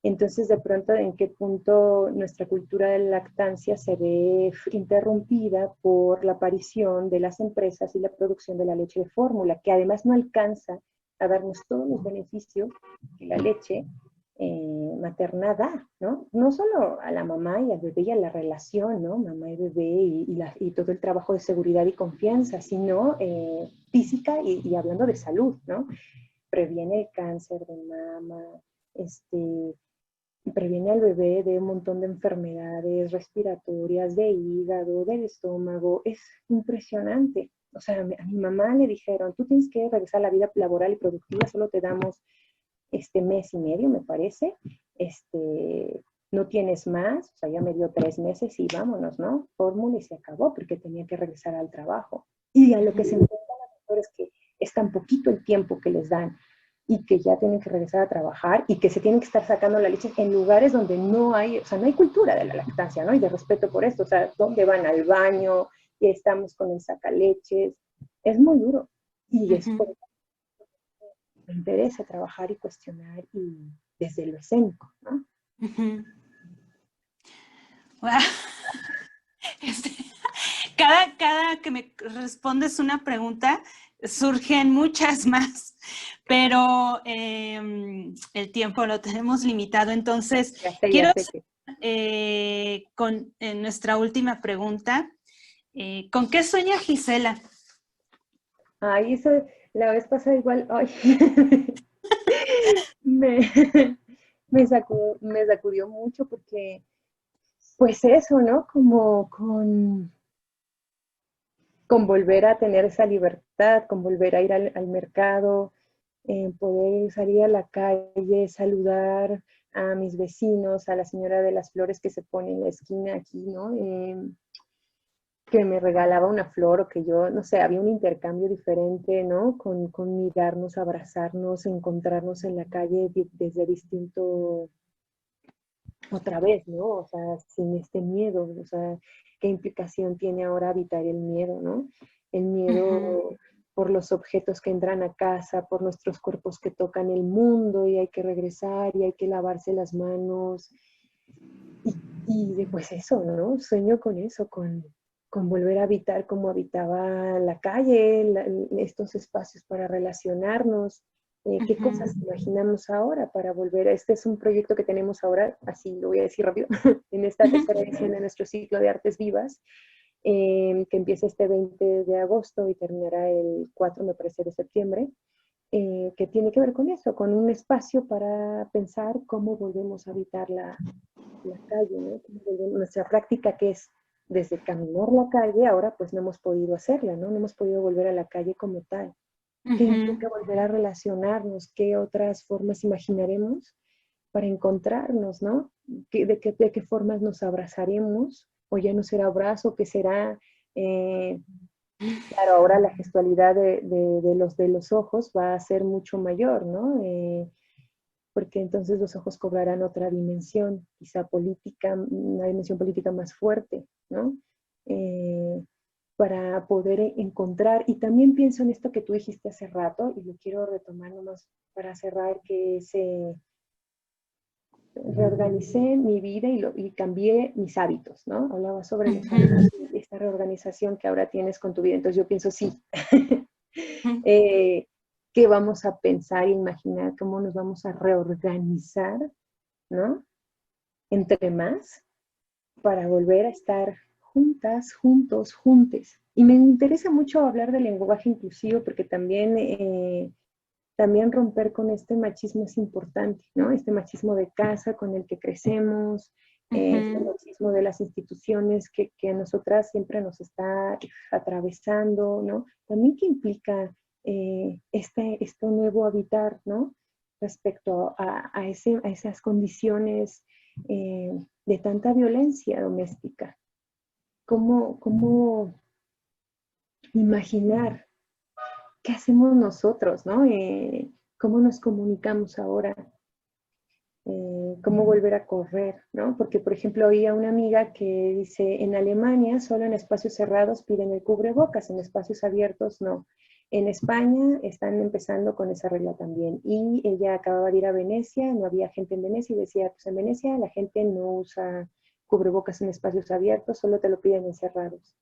Entonces, de pronto, ¿en qué punto nuestra cultura de lactancia se ve interrumpida por la aparición de las empresas y la producción de la leche de fórmula, que además no alcanza a darnos todos los beneficios que la leche materna da, ¿no? No solo a la mamá y al bebé y a la relación, ¿no? Mamá y bebé y todo el trabajo de seguridad y confianza, sino física y hablando de salud, ¿no? Previene el cáncer de mama, previene al bebé de un montón de enfermedades respiratorias, de hígado, del estómago. Es impresionante. O sea, a mi mamá le dijeron, tú tienes que regresar a la vida laboral y productiva, solo te damos mes y medio, me parece. No tienes más, o sea, ya me dio 3 meses y vámonos, ¿no? Fórmula y se acabó porque tenía que regresar al trabajo. Y a lo que se encuentran los doctores es que es tan poquito el tiempo que les dan y que ya tienen que regresar a trabajar y que se tienen que estar sacando la leche en lugares donde no hay, o sea, no hay cultura de la lactancia, ¿no? Y de respeto por esto, o sea, ¿dónde van al baño? Y estamos con el sacaleches. Es muy duro. Y es por eso que me interesa trabajar y cuestionar y desde lo escénico, ¿no? Wow. Este, cada que me respondes una pregunta, surgen muchas más, pero el tiempo lo tenemos limitado. Entonces, quiero hacer, con nuestra última pregunta, ¿con qué sueña Gisela? Ay, eso la vez pasada igual, ay, me, me sacudió mucho porque, pues eso, ¿no? Como con volver a tener esa libertad, con volver a ir al mercado, poder salir a la calle, saludar a mis vecinos, a la señora de las flores que se pone en la esquina aquí, ¿no? Que me regalaba una flor o que yo, no sé, había un intercambio diferente, ¿no? Con mirarnos, abrazarnos, encontrarnos en la calle desde distinto, otra vez, ¿no? O sea, sin este miedo, o sea, ¿qué implicación tiene ahora habitar el miedo, ¿no? El miedo por los objetos que entran a casa, por nuestros cuerpos que tocan el mundo y hay que regresar y hay que lavarse las manos. Y después eso, ¿no? Sueño con eso, con volver a habitar como habitaba la calle, estos espacios para relacionarnos. ¿Qué cosas imaginamos ahora para volver? Este es un proyecto que tenemos ahora, así lo voy a decir rápido, en esta tercera edición de nuestro ciclo de Artes Vivas, que empieza este 20 de agosto y terminará el 4, me parece, de septiembre, que tiene que ver con eso, con un espacio para pensar cómo volvemos a habitar la calle, ¿no? Nuestra práctica, que es desde caminar la calle, ahora pues no hemos podido hacerla, ¿no? No hemos podido volver a la calle como tal. ¿Qué implica volver a relacionarnos? ¿Qué otras formas imaginaremos para encontrarnos, ¿no? ¿De qué formas nos abrazaremos? ¿O ya no será abrazo? ¿Qué será? Claro, ahora la gestualidad de los ojos va a ser mucho mayor, ¿no? Porque entonces los ojos cobrarán otra dimensión, quizá política, una dimensión política más fuerte, ¿no? Para poder encontrar, y también pienso en esto que tú dijiste hace rato, y lo quiero retomar nomás para cerrar, que reorganicé mi vida y cambié mis hábitos, ¿no? Hablaba sobre los hábitos y esta reorganización que ahora tienes con tu vida. Entonces yo pienso, sí, qué vamos a pensar e imaginar, cómo nos vamos a reorganizar, ¿no? entre más para volver a estar juntas, juntos, juntes. Y me interesa mucho hablar del lenguaje inclusivo porque también romper con este machismo es importante, ¿no? Este machismo de casa con el que crecemos, este machismo de las instituciones que a nosotras siempre nos está atravesando, ¿no? También que implica este nuevo habitar, ¿no? Respecto a esas condiciones de tanta violencia doméstica. ¿Cómo imaginar qué hacemos nosotros, ¿no? ¿Cómo nos comunicamos ahora? ¿Cómo volver a correr, ¿no? Porque, por ejemplo, oía una amiga que dice, en Alemania solo en espacios cerrados piden el cubrebocas, en espacios abiertos no. En España están empezando con esa regla también. Y ella acababa de ir a Venecia, no había gente en Venecia, y decía, pues en Venecia la gente no usa cubrebocas en espacios abiertos, solo te lo piden encerrados.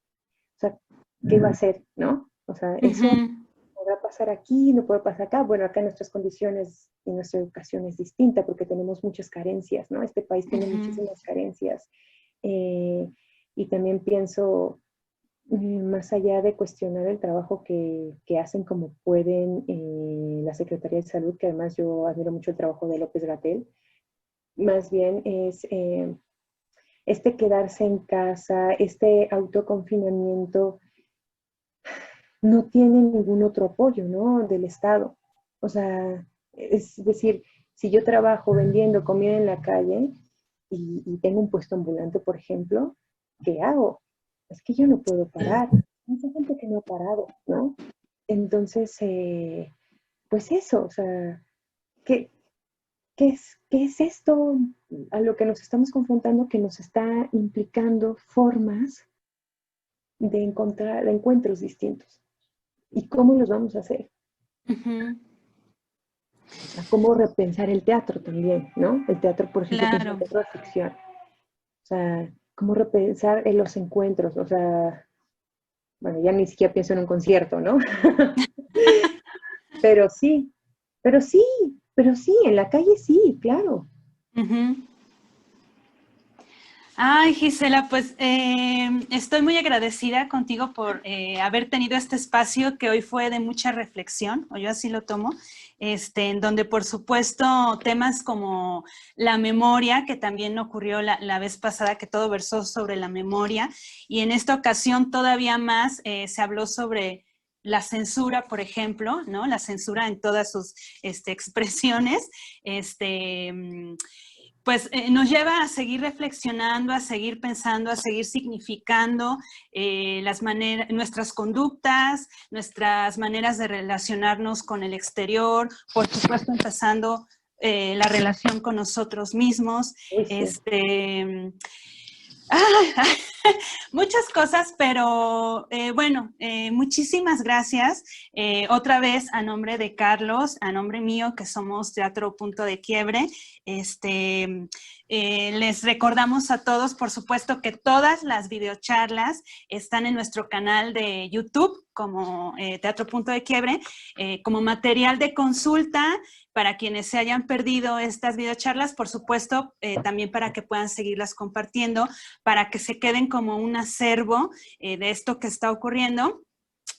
O sea, ¿qué va a hacer, no? O sea, eso podrá pasar aquí, no puede pasar acá. Bueno, acá nuestras condiciones y nuestra educación es distinta porque tenemos muchas carencias, ¿no? Este país tiene muchísimas carencias. Y también pienso, más allá de cuestionar el trabajo que hacen como pueden la Secretaría de Salud, que además yo admiro mucho el trabajo de López-Gatell, más bien es este quedarse en casa, este autoconfinamiento, no tiene ningún otro apoyo, ¿no? Del Estado. O sea, es decir, si yo trabajo vendiendo comida en la calle y tengo un puesto ambulante, por ejemplo, ¿qué hago? Es que yo no puedo parar. Hay mucha gente que no ha parado, ¿no? Entonces, pues eso, o sea, ¿qué es esto a lo que nos estamos confrontando que nos está implicando formas de encuentros distintos? ¿Y cómo los vamos a hacer? O sea, cómo repensar el teatro también, ¿no? El teatro, por ejemplo, que es un teatro de ficción. O sea, cómo repensar en los encuentros. O sea, bueno, ya ni siquiera pienso en un concierto, ¿no? pero sí, pero sí, pero sí, en la calle sí, claro. Ay, Gisela, pues estoy muy agradecida contigo por haber tenido este espacio que hoy fue de mucha reflexión, o yo así lo tomo, en donde por supuesto temas como la memoria, que también ocurrió la vez pasada, que todo versó sobre la memoria, y en esta ocasión todavía más se habló sobre la censura, por ejemplo, ¿no? La censura en todas sus expresiones, pues nos lleva a seguir reflexionando, a seguir pensando, a seguir significando nuestras conductas, nuestras maneras de relacionarnos con el exterior, por supuesto empezando la relación con nosotros mismos. Sí. Muchas cosas, pero bueno, muchísimas gracias. Otra vez a nombre de Carlos, a nombre mío, que somos Teatro Punto de Quiebre, les recordamos a todos, por supuesto, que todas las videocharlas están en nuestro canal de YouTube como Teatro Punto de Quiebre, como material de consulta para quienes se hayan perdido estas videocharlas, por supuesto, también para que puedan seguirlas compartiendo, para que se queden como un acervo de esto que está ocurriendo.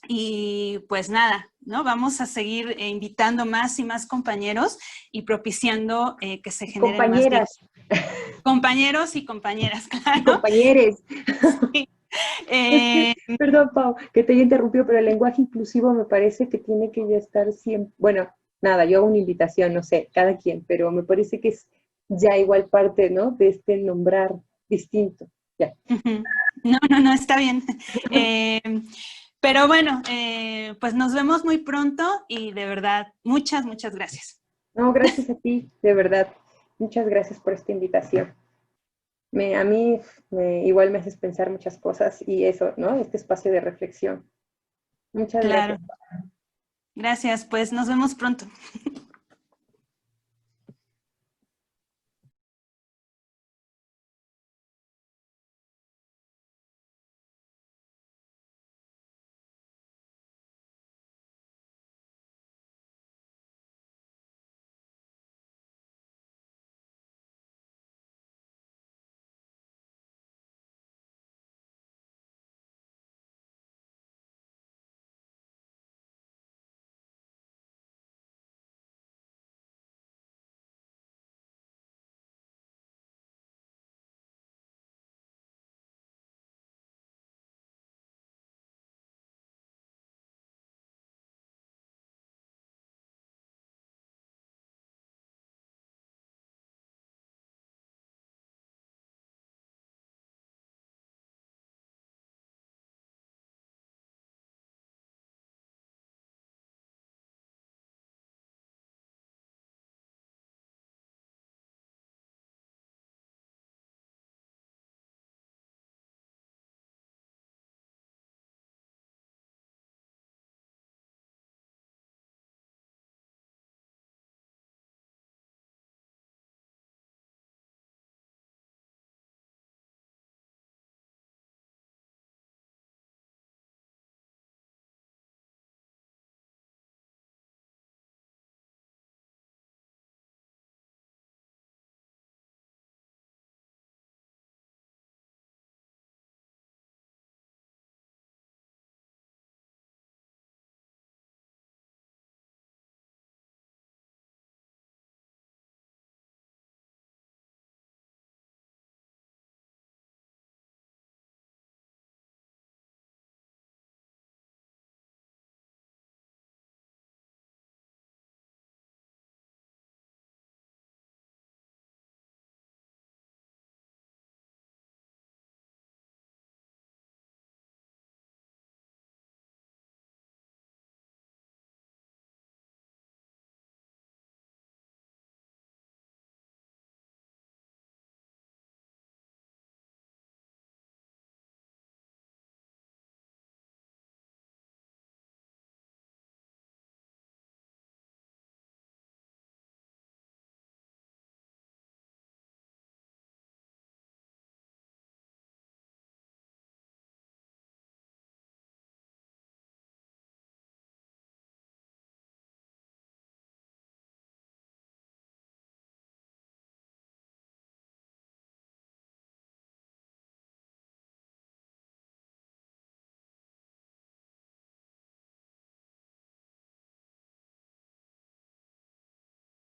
Y pues nada, ¿no? Vamos a seguir invitando más y más compañeros y propiciando que se generen compañeras. Más compañeros y compañeras, claro. Y compañeres. Sí. Perdón, Pau, que te haya interrumpido, pero el lenguaje inclusivo me parece que tiene que ya estar siempre, bueno, nada, yo hago una invitación, no sé, cada quien, pero me parece que es ya igual parte, ¿no? De este nombrar distinto. Ya. No, está bien. Pero bueno, pues nos vemos muy pronto y de verdad, muchas gracias. No, gracias a ti, de verdad. Muchas gracias por esta invitación. A mí igual me haces pensar muchas cosas y eso, ¿no? Este espacio de reflexión. Muchas gracias. Gracias, pues nos vemos pronto.